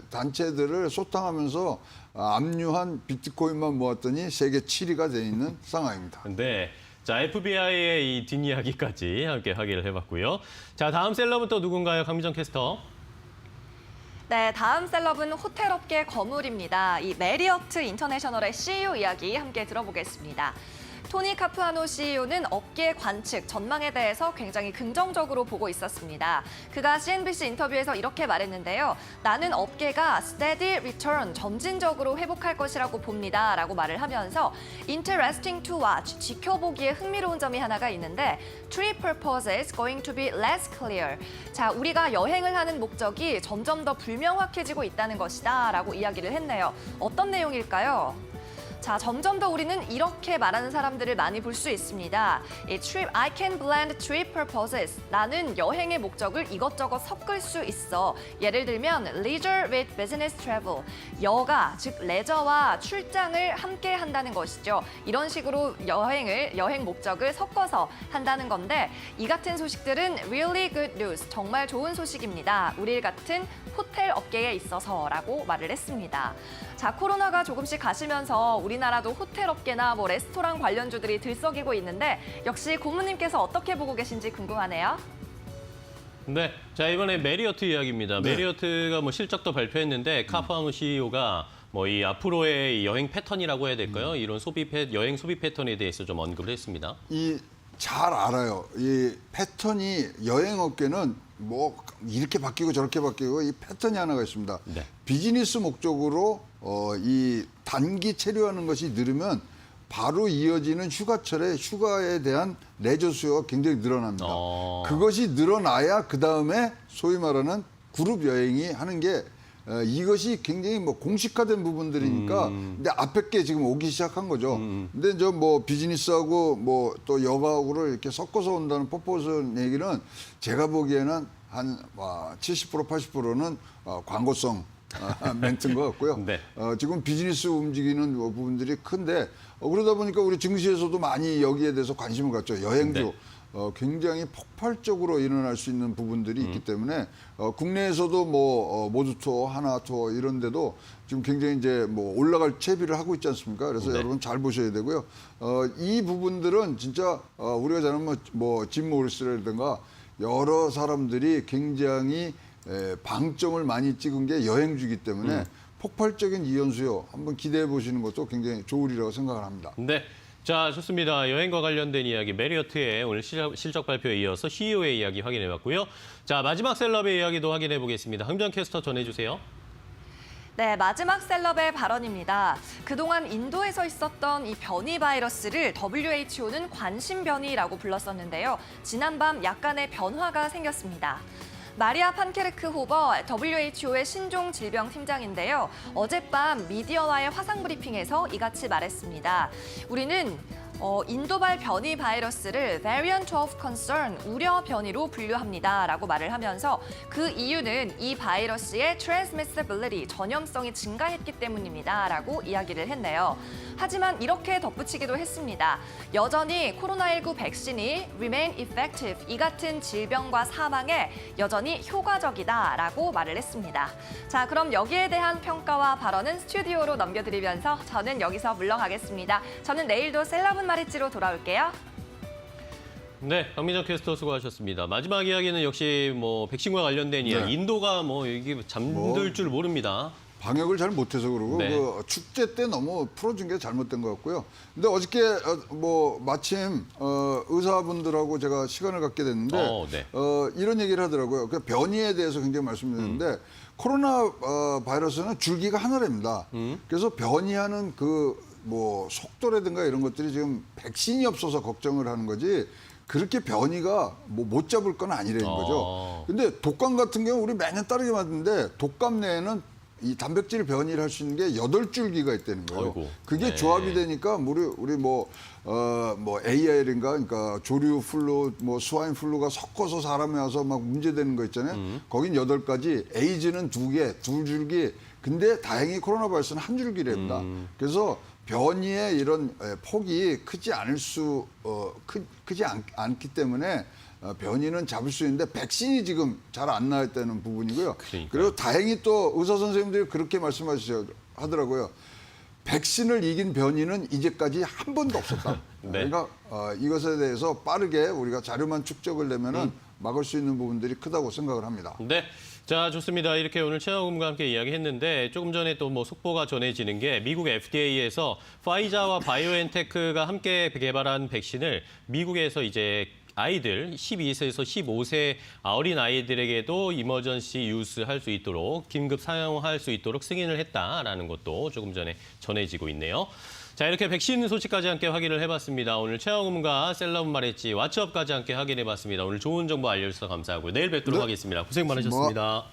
D: 단체들을 소탕하면서 압류한 비트코인만 모았더니 세계 7위가 돼 있는 상황입니다.
A: 네. 자, FBI의 이 뒷이야기까지 함께 확인을 해봤고요. 자, 다음 셀럽은 또 누군가요? 강미정 캐스터.
E: 네, 다음 셀럽은 호텔업계 거물입니다. 이 메리어트 인터내셔널의 CEO 이야기 함께 들어보겠습니다. 토니 카푸아노 CEO는 업계 관측, 전망에 대해서 굉장히 긍정적으로 보고 있었습니다. 그가 CNBC 인터뷰에서 이렇게 말했는데요. 나는 업계가 steady return, 점진적으로 회복할 것이라고 봅니다. 라고 말을 하면서 interesting to watch, 지켜보기에 흥미로운 점이 하나가 있는데 trip purposes going to be less clear. 자, 우리가 여행을 하는 목적이 점점 더 불명확해지고 있다는 것이다. 라고 이야기를 했네요. 어떤 내용일까요? 자, 점점 더 우리는 이렇게 말하는 사람들을 많이 볼 수 있습니다. 이 trip, I can blend trip purposes. 나는 여행의 목적을 이것저것 섞을 수 있어. 예를 들면 leisure with business travel. 여가, 즉 레저와 출장을 함께 한다는 것이죠. 이런 식으로 여행 목적을 섞어서 한다는 건데 이 같은 소식들은 really good news. 정말 좋은 소식입니다. 우리 같은 호텔 업계에 있어서라고 말을 했습니다. 자, 코로나가 조금씩 가시면서 우리나라도 호텔 업계나 뭐 레스토랑 관련주들이 들썩이고 있는데 역시 고모님께서 어떻게 보고 계신지 궁금하네요.
A: 네. 자, 이번에 메리어트 이야기입니다.
D: 네.
A: 메리어트가 뭐 실적도 발표했는데 카푸아노 CEO가 뭐 이 앞으로의 이 여행 패턴이라고 해야 될까요? 이런 여행 소비 패턴에 대해서 좀 언급을 했습니다.
D: 잘 알아요. 이 패턴이 여행 업계는 뭐 이렇게 바뀌고 저렇게 바뀌고 이 패턴이 하나가 있습니다.
A: 네.
D: 비즈니스 목적으로 이 단기 체류하는 것이 늘으면 바로 이어지는 휴가철에 휴가에 대한 레저 수요가 굉장히 늘어납니다. 그것이 늘어나야 그 다음에 소위 말하는 그룹 여행이 하는 게 이것이 굉장히 뭐 공식화된 부분들이니까 근데 앞에 게 지금 오기 시작한 거죠. 근데 저 뭐 비즈니스하고 뭐 또 여가하고를 이렇게 섞어서 온다는 퍼포즈 얘기는 제가 보기에는 한 70% 80%는 광고성 멘트인 것 같고요.
A: 네.
D: 지금 비즈니스 움직이는 부분들이 큰데 그러다 보니까 우리 증시에서도 많이 여기에 대해서 관심을 갖죠. 여행주.
A: 네.
D: 굉장히 폭발적으로 일어날 수 있는 부분들이 있기 때문에 국내에서도 뭐 모두 투어, 하나 투어 이런 데도 지금 굉장히 이제 뭐 올라갈 채비를 하고 있지 않습니까? 그래서
A: 네.
D: 여러분 잘 보셔야 되고요. 이 부분들은 진짜 우리가 잘 알면 짐 모리스라든가 여러 사람들이 굉장히 방점을 많이 찍은 게 여행주이기 때문에 폭발적인 이연수요. 한번 기대해 보시는 것도 굉장히 좋으리라고 생각을 합니다.
A: 네. 자, 좋습니다. 여행과 관련된 이야기 메리어트의 오늘 실적 발표에 이어서 CEO의 이야기 확인해봤고요. 자, 마지막 셀럽의 이야기도 확인해 보겠습니다. 흥정 캐스터 전해주세요.
E: 네, 마지막 셀럽의 발언입니다. 그동안 인도에서 있었던 이 변이 바이러스를 WHO는 관심 변이라고 불렀었는데요. 지난밤 약간의 변화가 생겼습니다. 마리아 판케르크 호버 WHO의 신종 질병 팀장인데요. 어젯밤 미디어와의 화상 브리핑에서 이같이 말했습니다. 우리는 인도발 변이 바이러스를 variant of concern, 우려 변이로 분류합니다. 라고 말을 하면서 그 이유는 이 바이러스의 transmissibility, 전염성이 증가했기 때문입니다. 라고 이야기를 했네요. 하지만 이렇게 덧붙이기도 했습니다. 여전히 코로나19 백신이 remain effective, 이 같은 질병과 사망에 여전히 효과적이다. 라고 말을 했습니다. 자, 그럼 여기에 대한 평가와 발언은 스튜디오로 넘겨드리면서 저는 여기서 물러가겠습니다. 저는 내일도 셀럽은 말했지로 돌아올게요.
A: 네, 강민정 캐스터 수고하셨습니다. 마지막 이야기는 역시 뭐 백신과 관련된 이야기.
D: 네.
A: 인도가 뭐 여기 잠들 줄 모릅니다.
D: 방역을 잘 못해서 그러고
A: 네.
D: 그 축제 때 너무 풀어준 게 잘못된 것 같고요. 근데 어저께 뭐 마침 의사분들하고 제가 시간을 갖게 됐는데
A: 네.
D: 이런 얘기를 하더라고요. 그 변이에 대해서 굉장히 말씀드렸는데 코로나 바이러스는 줄기가 하나랍니다. 그래서 변이하는 그 뭐 속도라든가 이런 것들이 지금 백신이 없어서 걱정을 하는 거지 그렇게 변이가 뭐 못 잡을 건 아니라는 거죠. 근데 독감 같은 경우 우리 매년 따르게 맞는데 독감 내에는 이 단백질 변이를 할 수 있는 게 8줄기가 있다는 거예요.
A: 아이고.
D: 그게
A: 네.
D: 조합이 되니까 우리 뭐 AR인가 그러니까 조류 플루 뭐 스와인 플루가 섞어서 사람에 와서 막 문제되는 거 있잖아요. 거긴 8가지, 에이즈는 2개, 2줄기. 근데 다행히 코로나 바이러스는 1줄기랍니다. 그래서 변이의 이런 폭이 크지 않을 크지 않기 때문에 변이는 잡을 수 있는데 백신이 지금 잘 안 나왔다는 부분이고요.
A: 그러니까요.
D: 그리고 다행히 또 의사 선생님들이 그렇게 말씀하시더라고요. 백신을 이긴 변이는 이제까지 한 번도 없었다.
A: 네.
D: 그러니까 이것에 대해서 빠르게 우리가 자료만 축적을 내면은 막을 수 있는 부분들이 크다고 생각을 합니다.
A: 네. 자, 좋습니다. 이렇게 오늘 최영욱과 함께 이야기했는데 조금 전에 또 뭐 속보가 전해지는 게 미국 FDA에서 파이자와 바이오엔테크가 함께 개발한 백신을 미국에서 이제 아이들 12세에서 15세 어린 아이들에게도 이머전시 유스 할 수 있도록 긴급 사용할 수 있도록 승인을 했다라는 것도 조금 전에 전해지고 있네요. 자, 이렇게 백신 소식까지 함께 확인을 해봤습니다. 오늘 최영음과 셀럽은 말했지 왓츠업까지 함께 확인해봤습니다. 오늘 좋은 정보 알려주셔서 감사하고요. 내일 뵙도록
D: 네.
A: 하겠습니다. 고생 많으셨습니다.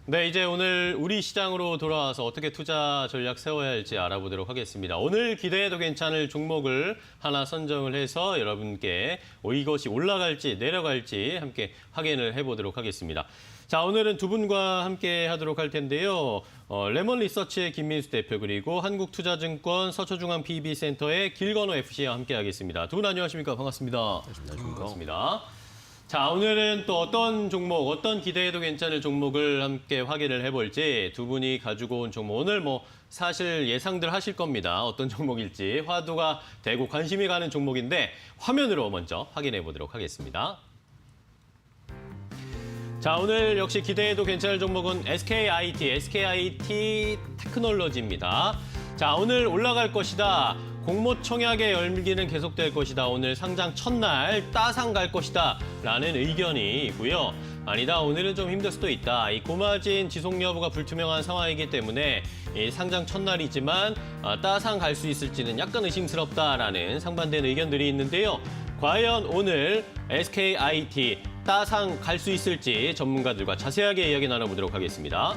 A: 네, 이제 오늘 우리 시장으로 돌아와서 어떻게 투자 전략 세워야 할지 알아보도록 하겠습니다. 오늘 기대해도 괜찮을 종목을 하나 선정을 해서 여러분께 이것이 올라갈지 내려갈지 함께 확인을 해보도록 하겠습니다. 자, 오늘은 두 분과 함께 하도록 할 텐데요. 레몬 리서치의 김민수 대표 그리고 한국투자증권 서초중앙 PB센터의 길건호 FC와 함께 하겠습니다. 두 분 안녕하십니까? 반갑습니다. 반갑습니다. 자, 오늘은 또 어떤 종목, 어떤 기대해도 괜찮을 종목을 함께 확인을 해볼지 두 분이 가지고 온 종목. 오늘 뭐 사실 예상들 하실 겁니다. 어떤 종목일지 화두가 되고 관심이 가는 종목인데 화면으로 먼저 확인해 보도록 하겠습니다. 자, 오늘 역시 기대해도 괜찮을 종목은 SKIT 테크놀로지입니다. 자, 오늘 올라갈 것이다. 공모청약의 열기는 계속될 것이다. 오늘 상장 첫날 따상 갈 것이다. 라는 의견이 있고요. 아니다, 오늘은 좀 힘들 수도 있다. 이 고마진 지속 여부가 불투명한 상황이기 때문에 이 상장 첫날이지만 따상 갈 수 있을지는 약간 의심스럽다라는 상반된 의견들이 있는데요. 과연 오늘 SKIT 따상 갈 수 있을지 전문가들과 자세하게 이야기 나눠보도록 하겠습니다.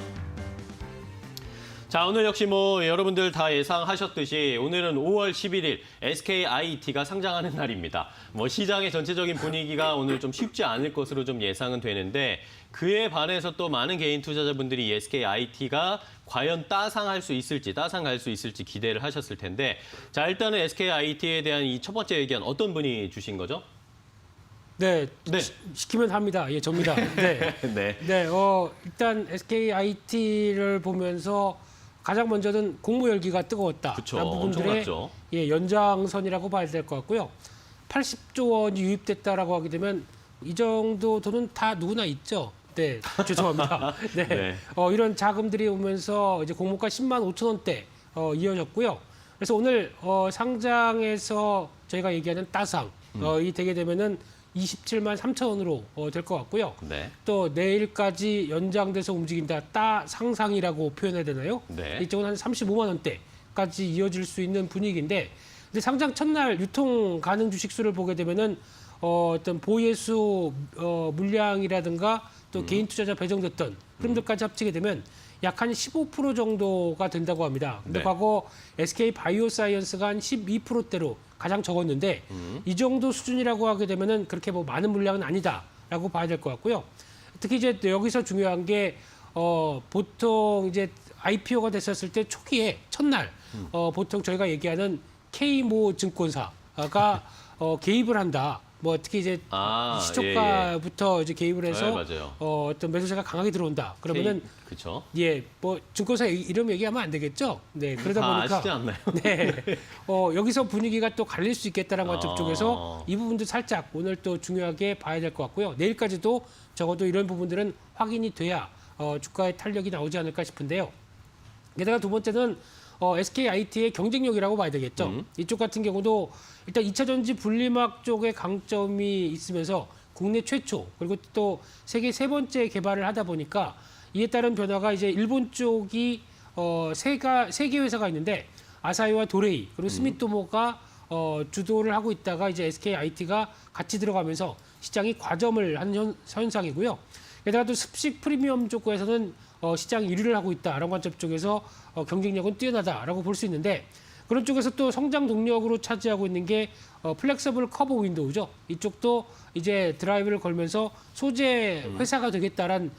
A: 자, 오늘 역시 뭐 여러분들 다 예상하셨듯이 오늘은 5월 11일 SKIT가 상장하는 날입니다. 뭐 시장의 전체적인 분위기가 오늘 좀 쉽지 않을 것으로 좀 예상은 되는데 그에 반해서 또 많은 개인 투자자분들이 SKIT가 과연 따상 갈 수 있을지 기대를 하셨을 텐데 자, 일단은 SKIT에 대한 이 첫 번째 의견 어떤 분이 주신 거죠?
F: 네,
A: 네.
F: 시키면 합니다. 예, 접니다. 네.
A: 네.
F: 네, 일단 SKIT를 보면서 가장 먼저는 공모 열기가 뜨거웠다.
A: 그쵸,
F: 라는 부분들의
A: 엄청났죠.
F: 예, 연장선이라고 봐야 될 것 같고요. 80조 원이 유입됐다라고 하게 되면 이 정도 돈은 다 누구나 있죠. 네, 죄송합니다. 네.
A: 네.
F: 이런 자금들이 오면서 이제 공모가 10만 5천 원대 이어졌고요. 그래서 오늘 상장에서 저희가 얘기하는 따상 이 되게 되면은 27만 3천 원으로 될 것 같고요.
A: 네.
F: 또 내일까지 연장돼서 움직인다. 따상상이라고 표현해야 되나요?
A: 네.
F: 이쪽은 한 35만 원대까지 이어질 수 있는 분위기인데 근데 상장 첫날 유통 가능 주식수를 보게 되면은 어떤 보예수 물량이라든가 또 개인 투자자 배정됐던 흐름들까지 합치게 되면 약 한 15% 정도가 된다고 합니다. 근데
A: 네.
F: 과거 SK 바이오사이언스가 한 12%대로 가장 적었는데 이 정도 수준이라고 하게 되면은 그렇게 뭐 많은 물량은 아니다라고 봐야 될 것 같고요. 특히 이제 여기서 중요한 게 보통 이제 IPO가 됐었을 때 초기에 첫날 보통 저희가 얘기하는 K모 증권사가 개입을 한다. 뭐 특히 이제 시초가부터 이제 개입을 해서
A: 맞아요.
F: 어떤 매수세가 강하게 들어온다. 그러면은
A: 그렇죠.
F: 뭐 증권사 이름 얘기하면 안 되겠죠. 네, 그러다
A: 다
F: 보니까
A: 아시지 않나요?
F: 네, 여기서 분위기가 또 갈릴 수 있겠다는 관점
A: 아.
F: 쪽에서 이 부분도 살짝 오늘 또 중요하게 봐야 될 것 같고요. 내일까지도 적어도 이런 부분들은 확인이 돼야 주가의 탄력이 나오지 않을까 싶은데요. 게다가 두 번째는 SKIT의 경쟁력이라고 봐야 되겠죠. 이쪽 같은 경우도 일단 2차 전지 분리막 쪽에 강점이 있으면서 국내 최초 그리고 또 세계 세 번째 개발을 하다 보니까 이에 따른 변화가 이제 일본 쪽이 세 개 회사가 있는데 아사히와 도레이 그리고 스미토모가 주도를 하고 있다가 이제 SKIT가 같이 들어가면서 시장이 과점을 하는 현상이고요. 게다가 또 습식 프리미엄 쪽에서는 시장 1위를 하고 있다라는 관점 쪽에서 경쟁력은 뛰어나다라고 볼 수 있는데 그런 쪽에서 또 성장 동력으로 차지하고 있는 게 플렉서블 커버 윈도우죠. 이쪽도 이제 드라이브를 걸면서 소재 회사가 되겠다란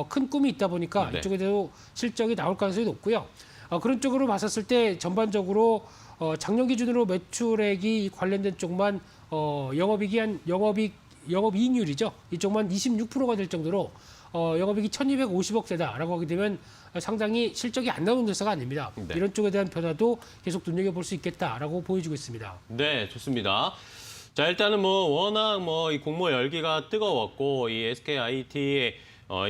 F: 큰 꿈이 있다 보니까
A: 네.
F: 이쪽에도 실적이 나올 가능성이 높고요. 그런 쪽으로 봤었을 때 전반적으로 작년 기준으로 매출액이 관련된 쪽만 영업이익률이죠. 이쪽만 26%가 될 정도로 영업이익이 1,250억 대다라고 하게 되면 상당히 실적이 안 나오는 회사가 아닙니다.
A: 네.
F: 이런 쪽에 대한 변화도 계속 눈여겨볼 수 있겠다라고 보여주고 있습니다.
A: 네, 좋습니다. 자, 일단은 뭐 워낙 뭐 이 공모 열기가 뜨거웠고 이 SKIT의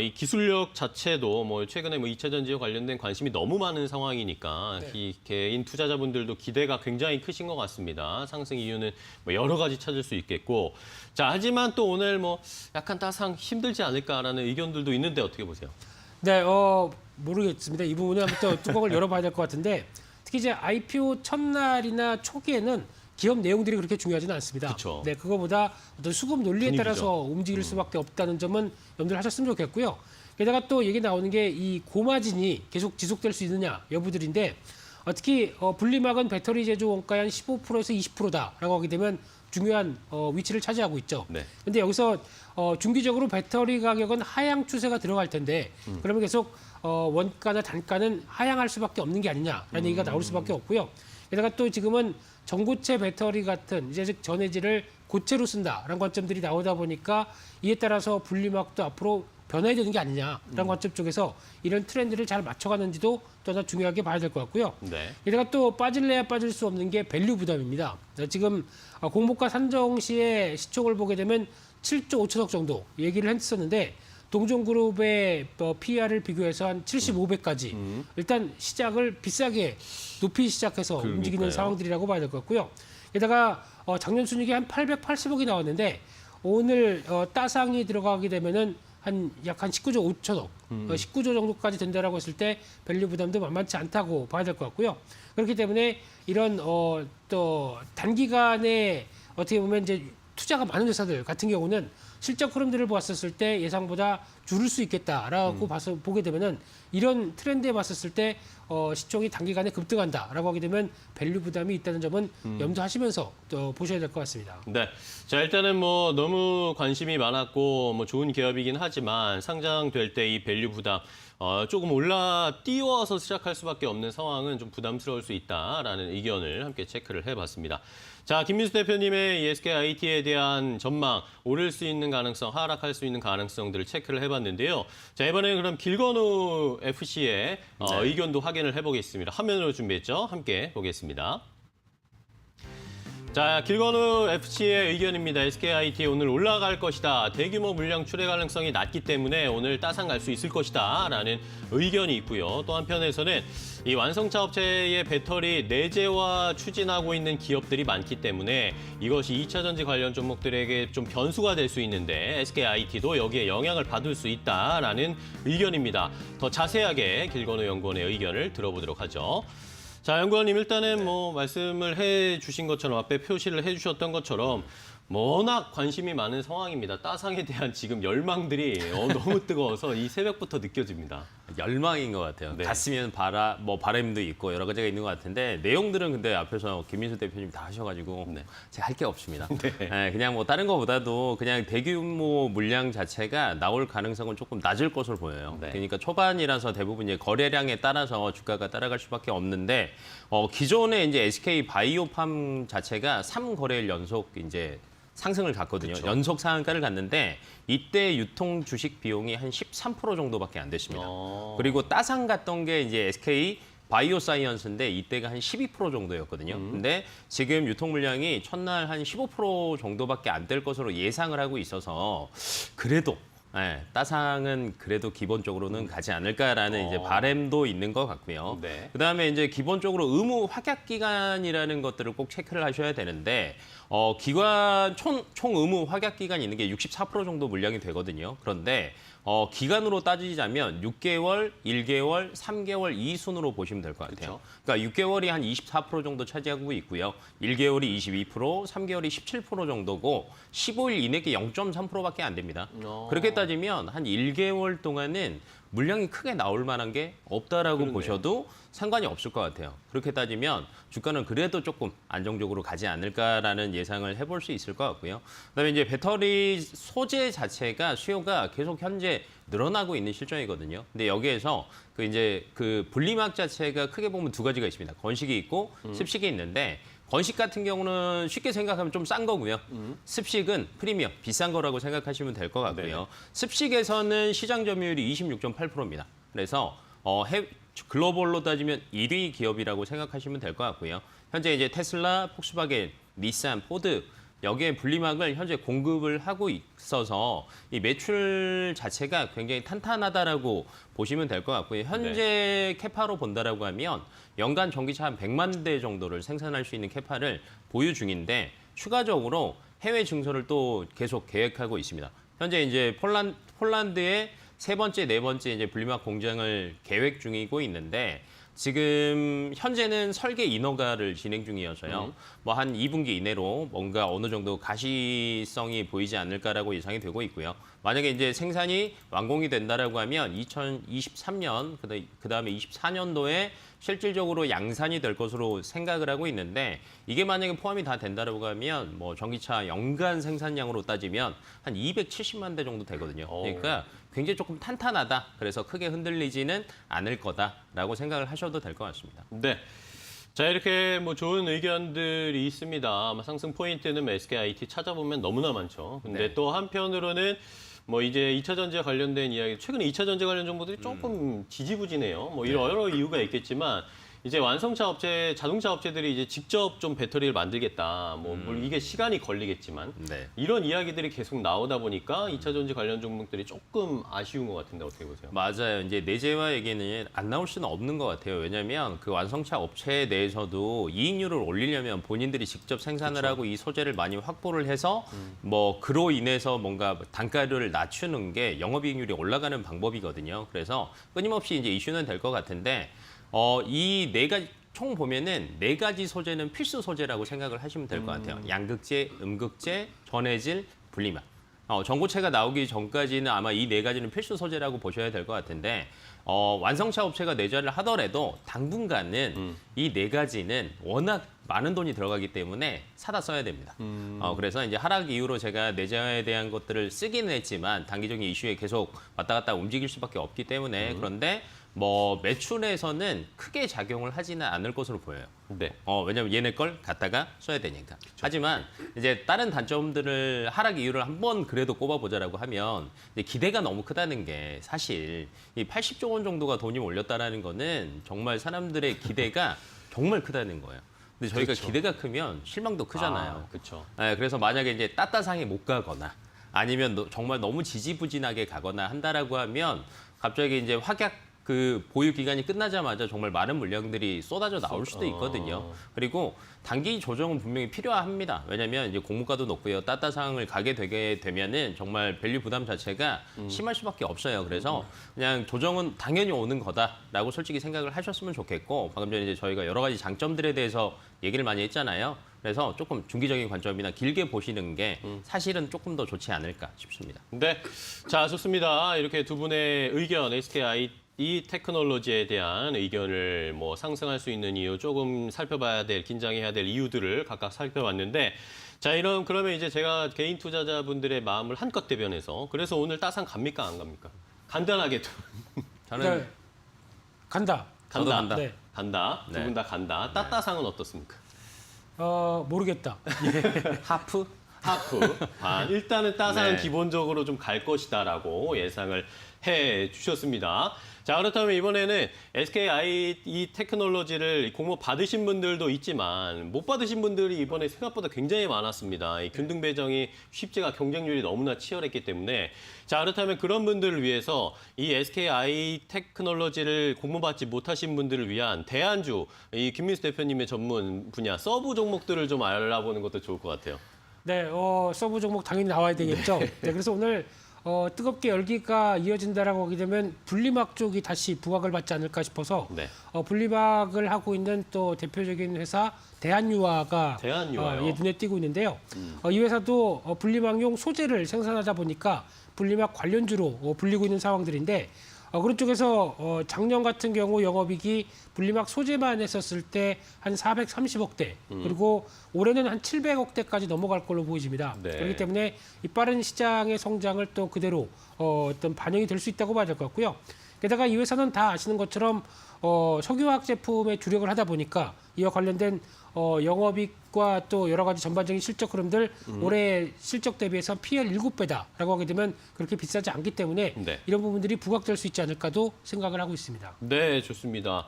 A: 이 기술력 자체도 뭐 최근에 뭐 2차 전지와 관련된 관심이 너무 많은 상황이니까 이 개인 투자자분들도 기대가 굉장히 크신 것 같습니다. 상승 이유는 뭐 여러 가지 찾을 수 있겠고. 자, 하지만 또 오늘 뭐 약간 따상 힘들지 않을까라는 의견들도 있는데 어떻게 보세요?
F: 네, 모르겠습니다. 이 부분은 한번 또 뚜껑을 열어봐야 될 것 같은데 특히 이제 IPO 첫날이나 초기에는 기업 내용들이 그렇게 중요하지는 않습니다.
A: 그쵸.
F: 네, 그거보다 어떤 수급 논리에
A: 분위기죠.
F: 따라서 움직일 수밖에 없다는 점은 염두를 하셨으면 좋겠고요. 게다가 또 얘기 나오는 게 이 고마진이 계속 지속될 수 있느냐 여부들인데 특히 분리막은 배터리 제조 원가의 한 15%에서 20%다라고 하게 되면 중요한 위치를 차지하고 있죠.
A: 네.
F: 근데 여기서 중기적으로 배터리 가격은 하향 추세가 들어갈 텐데 그러면 계속 원가나 단가는 하향할 수밖에 없는 게 아니냐라는 얘기가 나올 수밖에 없고요. 게다가 또 지금은 전고체 배터리 같은 이제 즉 전해질을 고체로 쓴다라는 관점들이 나오다 보니까 이에 따라서 분리막도 앞으로 변해야 되는 게 아니냐라는 관점 쪽에서 이런 트렌드를 잘 맞춰가는지도 또 하나 중요하게 봐야 될 것 같고요.
A: 네.
F: 게다가 또 빠질래야 빠질 수 없는 게 밸류 부담입니다. 지금 공모가 산정 시에 시총을 보게 되면 7조 5천억 정도 얘기를 했었는데 동종그룹의 PER을 비교해서 한 75배까지 일단 시작을 비싸게 높이 시작해서
A: 그러니까요.
F: 움직이는 상황들이라고 봐야 될 것 같고요. 게다가 작년 순이익이 한 880억이 나왔는데 오늘 따상이 들어가게 되면은 약 한 19조 5천억, 19조 정도까지 된다라고 했을 때 밸류 부담도 만만치 않다고 봐야 될 것 같고요. 그렇기 때문에 이런 또 단기간에 어떻게 보면 이제 투자가 많은 회사들 같은 경우는 실적 흐름들을 보았을 때 예상보다 줄을 수 있겠다라고 보게 되면은 이런 트렌드에 봤었을 때 시총이 단기간에 급등한다라고 하게 되면 밸류 부담이 있다는 점은 염두하시면서 또 보셔야 될 것 같습니다.
A: 네. 자, 일단은 뭐 너무 관심이 많았고 뭐 좋은 기업이긴 하지만 상장될 때 이 밸류 부담 조금 띄워서 시작할 수밖에 없는 상황은 좀 부담스러울 수 있다라는 의견을 함께 체크를 해봤습니다. 자, 김민수 대표님의 이 SKIT에 대한 전망, 오를 수 있는 가능성, 하락할 수 있는 가능성들을 체크를 해봤는데요. 자, 이번에는 그럼 길건우 FC의 의견도 확인을 해보겠습니다. 화면으로 준비했죠? 함께 보겠습니다. 자, 길건우 FC의 의견입니다. SKIT 오늘 올라갈 것이다. 대규모 물량 출해 가능성이 낮기 때문에 오늘 따상 갈 수 있을 것이다. 라는 의견이 있고요. 또 한편에서는 이 완성차 업체의 배터리 내재화 추진하고 있는 기업들이 많기 때문에 이것이 2차 전지 관련 종목들에게 좀 변수가 될 수 있는데 SKIT도 여기에 영향을 받을 수 있다라는 의견입니다. 더 자세하게 길건우 연구원의 의견을 들어보도록 하죠. 자, 연구원님 일단은 뭐 말씀을 해주신 것처럼 앞에 표시를 해주셨던 것처럼 워낙 관심이 많은 상황입니다. 따상에 대한 지금 열망들이 너무 뜨거워서 이 새벽부터 느껴집니다.
G: 열망인 것 같아요.
A: 네.
G: 갔으면 바람도 있고 여러 가지가 있는 것 같은데 내용들은 근데 앞에서 김민수 대표님 다 하셔가지고
A: 네.
G: 제가 할 게 없습니다. 네, 그냥 뭐 다른 거보다도 그냥 대규모 물량 자체가 나올 가능성은 조금 낮을 것으로 보여요.
A: 네.
G: 그러니까 초반이라서 대부분 이제 거래량에 따라서 주가가 따라갈 수밖에 없는데 기존에 이제 SK 바이오팜 자체가 3거래일 연속 이제 상승을 갔거든요.
A: 그쵸.
G: 연속 상한가를 갔는데 이때 유통 주식 비용이 한 13% 정도밖에 안 됐습니다. 그리고 따상 갔던 게 이제 SK 바이오사이언스인데 이때가 한 12% 정도였거든요. 근데 지금 유통 물량이 첫날 한 15% 정도밖에 안 될 것으로 예상을 하고 있어서 그래도 따상은 그래도 기본적으로는 가지 않을까라는 이제 바람도 있는 것 같고요.
A: 네.
G: 그다음에 이제 기본적으로 의무 확약 기간이라는 것들을 꼭 체크를 하셔야 되는데 기관 총 의무 확약 기간이 있는 게 64% 정도 물량이 되거든요. 그런데 기간으로 따지자면 6개월, 1개월, 3개월 이 순으로 보시면 될 것 같아요.
A: 그쵸.
G: 그러니까 6개월이 한 24% 정도 차지하고 있고요. 1개월이 22%, 3개월이 17% 정도고 15일 이내게 0.3%밖에 안 됩니다. 그렇게 따지면 한 1개월 동안은 물량이 크게 나올 만한 게 없다라고
A: 그러네요.
G: 보셔도 상관이 없을 것 같아요. 그렇게 따지면 주가는 그래도 조금 안정적으로 가지 않을까라는 예상을 해볼 수 있을 것 같고요. 그다음에 이제 배터리 소재 자체가 수요가 계속 현재 늘어나고 있는 실정이거든요. 근데 여기에서 그 분리막 자체가 크게 보면 두 가지가 있습니다. 건식이 있고 습식이 있는데 건식 같은 경우는 쉽게 생각하면 좀 싼 거고요. 습식은 프리미엄, 비싼 거라고 생각하시면 될 것 같고요. 습식에서는 시장 점유율이 26.8%입니다. 그래서 글로벌로 따지면 1위 기업이라고 생각하시면 될 것 같고요. 현재 이제 테슬라, 폭스바겐, 닛산, 포드 여기에 분리막을 현재 공급을 하고 있어서 이 매출 자체가 굉장히 탄탄하다라고 보시면 될 것 같고요. 현재 캐파로 본다라고 하면 연간 전기차 한 100만 대 정도를 생산할 수 있는 캐파를 보유 중인데 추가적으로 해외 증설을 또 계속 계획하고 있습니다. 현재 이제 폴란드의 세 번째, 네 번째 이제 분리막 공장을 계획 중이고 있는데 지금 현재는 설계 인허가를 진행 중이어서요. 뭐 한 2분기 이내로 뭔가 어느 정도 가시성이 보이지 않을까라고 예상이 되고 있고요. 만약에 이제 생산이 완공이 된다라고 하면 2023년 그다음에 24년도에 실질적으로 양산이 될 것으로 생각을 하고 있는데 이게 만약에 포함이 다 된다라고 하면 뭐 전기차 연간 생산량으로 따지면 한 270만 대 정도 되거든요. 그러니까 굉장히 조금 탄탄하다. 그래서 크게 흔들리지는 않을 거다라고 생각을 하셔도 될 것 같습니다.
A: 네. 자, 이렇게 뭐 좋은 의견들이 있습니다. 아마 상승 포인트는 SKIT 찾아보면 너무나 많죠. 근데
G: 네.
A: 또 한편으로는 뭐 이제 2차 전지에 관련된 이야기, 최근에 2차 전지 관련 정보들이 조금 지지부진해요. 뭐 이런 여러 이유가 있겠지만 이제 완성차 업체, 자동차 업체들이 이제 직접 좀 배터리를 만들겠다. 뭐 물론 이게 시간이 걸리겠지만
G: 네.
A: 이런 이야기들이 계속 나오다 보니까 2차 전지 관련 종목들이 조금 아쉬운 것 같은데 어떻게 보세요?
G: 맞아요. 이제 내재화 얘기는 안 나올 수는 없는 것 같아요. 왜냐하면 그 완성차 업체 내에서도 이익률을 올리려면 본인들이 직접 생산을 하고 이 소재를 많이 확보를 해서 뭐 그로 인해서 뭔가 단가를 낮추는 게 영업이익률이 올라가는 방법이거든요. 그래서 끊임없이 이제 이슈는 될 것 같은데 이 네 가지 총 보면은 네 가지 소재는 필수 소재라고 생각을 하시면 될 것 같아요. 양극재, 음극재, 전해질, 분리막. 전고체가 나오기 전까지는 아마 이 네 가지는 필수 소재라고 보셔야 될 것 같은데 완성차 업체가 내재를 하더라도 당분간은 이 네 가지는 워낙 많은 돈이 들어가기 때문에 사다 써야 됩니다. 그래서 이제 하락 이후로 제가 내재화에 대한 것들을 쓰기는 했지만 단기적인 이슈에 계속 왔다 갔다 움직일 수밖에 없기 때문에 그런데 뭐 매출에서는 크게 작용을 하지는 않을 것으로 보여요.
A: 네.
G: 왜냐면 얘네 걸 갖다가 써야 되니까. 하지만 이제 다른 단점들을 하락 이유를 한번 그래도 꼽아보자라고 하면 이제 기대가 너무 크다는 게 사실 이 80조 원 정도가 돈이 몰렸다라는 거는 정말 사람들의 기대가 정말 크다는 거예요. 근데 저희가
A: 그렇죠.
G: 기대가 크면 실망도 크잖아요.
A: 그렇죠.
G: 네, 그래서 만약에 이제 따따상에 못 가거나 아니면 정말 너무 지지부진하게 가거나 한다라고 하면 갑자기 이제 확약 그 보유 기간이 끝나자마자 정말 많은 물량들이 쏟아져 나올 수도 있거든요. 그리고 단기 조정은 분명히 필요합니다. 왜냐하면 이제 공모가도 높고요. 따따 상황을 가게 되게 되면은 정말 밸류 부담 자체가 심할 수밖에 없어요. 그래서 그냥 조정은 당연히 오는 거다라고 솔직히 생각을 하셨으면 좋겠고, 방금 전에 이제 저희가 여러 가지 장점들에 대해서 얘기를 많이 했잖아요. 그래서 조금 중기적인 관점이나 길게 보시는 게 사실은 조금 더 좋지 않을까 싶습니다.
A: 네, 자 좋습니다. 이렇게 두 분의 의견, SKI 테크놀로지에 대한 의견을 뭐 상승할 수 있는 이유, 조금 살펴봐야 될, 긴장해야 될 이유들을 각각 살펴봤는데, 자 그러면 이제 제가 개인 투자자분들의 마음을 한껏 대변해서, 그래서 오늘 따상 갑니까 안 갑니까? 간단하게
G: 저는
F: 네. 간다.
G: 저도 간다.
F: 네.
A: 간다. 두 분 다 간다. 따따상은 어떻습니까?
F: 모르겠다.
G: 하프?
A: 하프 반. 일단은 따상은
G: 네.
A: 기본적으로 좀 갈 것이다라고 예상을 해 주셨습니다. 자, 그렇다면 이번에는 SKI 테크놀로지를 공모 받으신 분들도 있지만 못 받으신 분들이 이번에 생각보다 굉장히 많았습니다. 이 균등 배정이 쉽지가 경쟁률이 너무나 치열했기 때문에, 자, 그렇다면 그런 분들을 위해서 이 SKI 테크놀로지를 공모받지 못하신 분들을 위한 대안주, 이 김민수 대표님의 전문 분야 서브 종목들을 좀 알아보는 것도 좋을 것 같아요.
F: 네, 서브 종목 당연히 나와야 되겠죠. 네, 그래서 오늘 뜨겁게 열기가 이어진다라고 하게 되면 분리막 쪽이 다시 부각을 받지 않을까 싶어서
A: 네.
F: 분리막을 하고 있는 또 대표적인 회사 대한유화가
A: 대한유화요?
F: 눈에 띄고 있는데요. 이 회사도 분리막용 소재를 생산하다 보니까 분리막 관련주로 불리고 있는 상황들인데, 그런 쪽에서 작년 같은 경우 영업이익이 분리막 소재만 했었을 때 한 430억대, 그리고 올해는 한 700억대까지 넘어갈 걸로 보여집니다.
A: 네.
F: 그렇기 때문에 이 빠른 시장의 성장을 또 그대로 어떤 반영이 될 수 있다고 봐야 될 것 같고요. 게다가 이 회사는 다 아시는 것처럼 석유화학 제품에 주력을 하다 보니까 이와 관련된 영업이익과 또 여러 가지 전반적인 실적 흐름들 올해 실적 대비해서 PL 7배다라고 하게 되면 그렇게 비싸지 않기 때문에
A: 네.
F: 이런 부분들이 부각될 수 있지 않을까도 생각을 하고 있습니다.
A: 네, 좋습니다.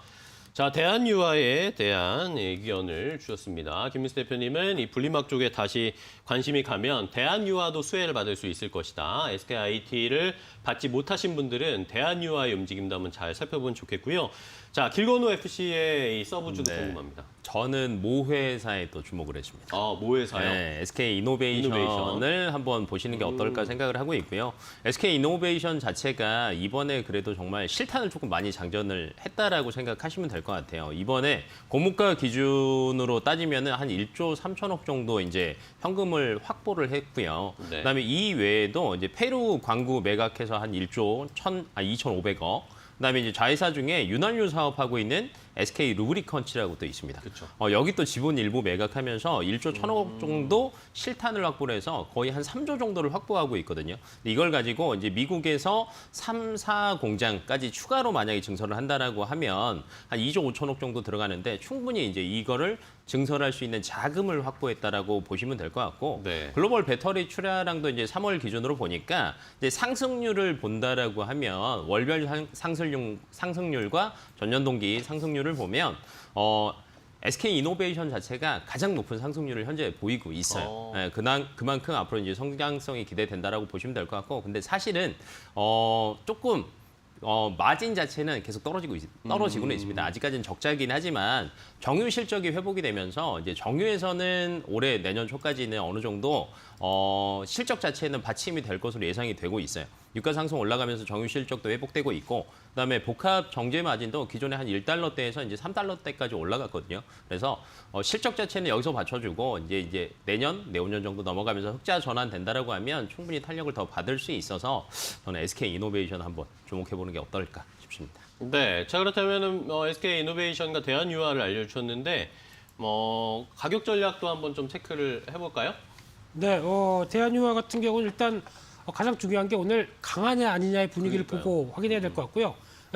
A: 자, 대한유화에 대한 의견을 주셨습니다. 김민수 대표님은 이 분리막 쪽에 다시 관심이 가면 대한유화도 수혜를 받을 수 있을 것이다. SKIT를 받지 못하신 분들은 대한유화의 움직임도 한번 잘 살펴보면 좋겠고요. 자, 길건우 FC의 이 서브주도
G: 네.
A: 궁금합니다.
G: 저는 모 회사에 또 주목을 했습니다.
A: 모 회사요?
G: 네, SK 이노베이션을 한번 보시는 게 어떨까 생각을 하고 있고요. SK 이노베이션 자체가 이번에 그래도 정말 실탄을 조금 많이 장전을 했다라고 생각하시면 될 것 같아요. 이번에 공모가 기준으로 따지면은 한 1조 3천억 정도 이제 현금을 확보를 했고요.
A: 네.
G: 그다음에 이 외에도 이제 페루 광구 매각해서 한 1조 2,500억. 그다음에 이제 자회사 중에 윤활유 사업하고 있는 SK 루브리컨츠라고 또 있습니다.
A: 그쵸.
G: 여기 또 지분 일부 매각하면서 1조 1,000억 정도 실탄을 확보를 해서 거의 한 3조 정도를 확보하고 있거든요. 이걸 가지고 이제 미국에서 3, 4 공장까지 추가로 만약에 증설을 한다라고 하면 한 2조 5천억 정도 들어가는데 충분히 이제 이거를 증설할 수 있는 자금을 확보했다라고 보시면 될 것 같고,
A: 네.
G: 글로벌 배터리 출하량도 이제 3월 기준으로 보니까 이제 상승률을 본다라고 하면 월별 상승률과 전년 동기 상승률을 보면 SK 이노베이션 자체가 가장 높은 상승률을 현재 보이고 있어요. 네, 그만큼 앞으로 이제 성장성이 기대된다라고 보시면 될 것 같고, 근데 사실은 조금 마진 자체는 계속 떨어지고는 있습니다. 아직까지는 적자긴 하지만 정유 실적이 회복이 되면서 이제 정유에서는 올해 내년 초까지는 어느 정도 실적 자체는 받침이 될 것으로 예상이 되고 있어요. 유가 상승 올라가면서 정유 실적도 회복되고 있고, 그다음에 복합 정제 마진도 기존에 한 1달러대에서 이제 3달러대까지 올라갔거든요. 그래서 실적 자체는 여기서 받쳐주고 이제 내후년 정도 넘어가면서 흑자 전환된다라고 하면 충분히 탄력을 더 받을 수 있어서 저는 SK 이노베이션 한번 주목해보는 게 어떨까 싶습니다.
A: 네, 자 그렇다면은 SK 이노베이션과 대한유화를 알려주셨는데 가격 전략도 한번 좀 체크를 해볼까요?
F: 네, 대한유화 같은 경우는 일단 가장 중요한 게 오늘 강하냐 아니냐의 분위기를
A: 그러니까요.
F: 보고 확인해야 될 것 같고요.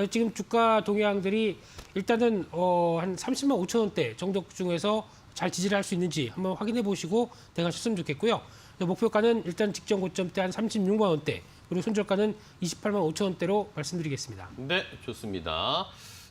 F: 지금 주가 동향들이 일단은 한 30만 5천 원대 정도 중에서 잘 지지를 할 수 있는지 한번 확인해 보시고 대응하셨으면 좋겠고요. 목표가는 일단 직전 고점대 한 36만 원대, 그리고 손절가는 28만 5천 원대로 말씀드리겠습니다.
A: 네, 좋습니다.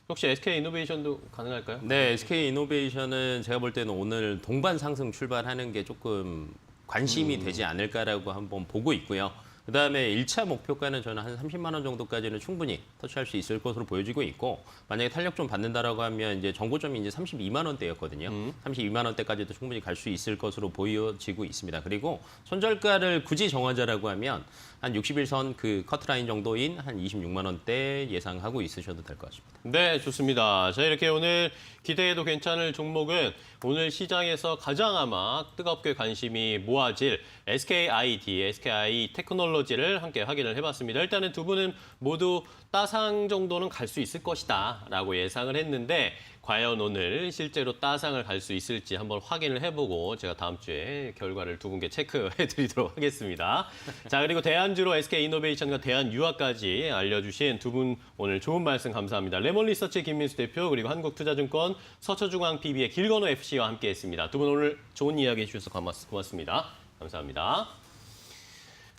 A: 혹시 SK 이노베이션도 가능할까요?
G: 네, SK 이노베이션은 제가 볼 때는 오늘 동반 상승 출발하는 게 조금 관심이 되지 않을까라고 한번 보고 있고요. 그다음에 1차 목표가는 저는 한 30만 원 정도까지는 충분히 터치할 수 있을 것으로 보여지고 있고 만약에 탄력 좀 받는다라고 하면 이제 정고점이 이제 32만 원대였거든요. 32만 원대까지도 충분히 갈 수 있을 것으로 보여지고 있습니다. 그리고 손절가를 굳이 정하자라고 하면 한 60일선 그 커트라인 정도인 한 26만 원대 예상하고 있으셔도 될 것 같습니다.
A: 네, 좋습니다. 자, 이렇게 오늘 기대해도 괜찮을 종목은 오늘 시장에서 가장 아마 뜨겁게 관심이 모아질 SKID, SKI 테크놀로지를 함께 확인을 해봤습니다. 일단은 두 분은 모두 따상 정도는 갈 수 있을 것이다 라고 예상을 했는데 과연 오늘 실제로 따상을 갈 수 있을지 한번 확인을 해보고 제가 다음 주에 결과를 두 분께 체크해드리도록 하겠습니다. 자, 그리고 대안주로 SK이노베이션과 대안유아까지 알려주신 두 분 오늘 좋은 말씀 감사합니다. 레몬리서치 김민수 대표 그리고 한국투자증권 서초중앙 PB의 길건호 FC와 함께했습니다. 두 분 오늘 좋은 이야기 해주셔서 고맙습니다. 감사합니다.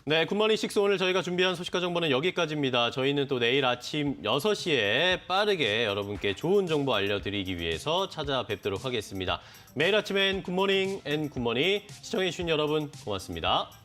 A: 네, 굿모닝 식스 오늘 저희가 준비한 소식과 정보는 여기까지입니다. 저희는 또 내일 아침 6시에 빠르게 여러분께 좋은 정보 알려드리기 위해서 찾아뵙도록 하겠습니다. 매일 아침엔 굿모닝 앤 굿모닝 시청해주신 여러분 고맙습니다.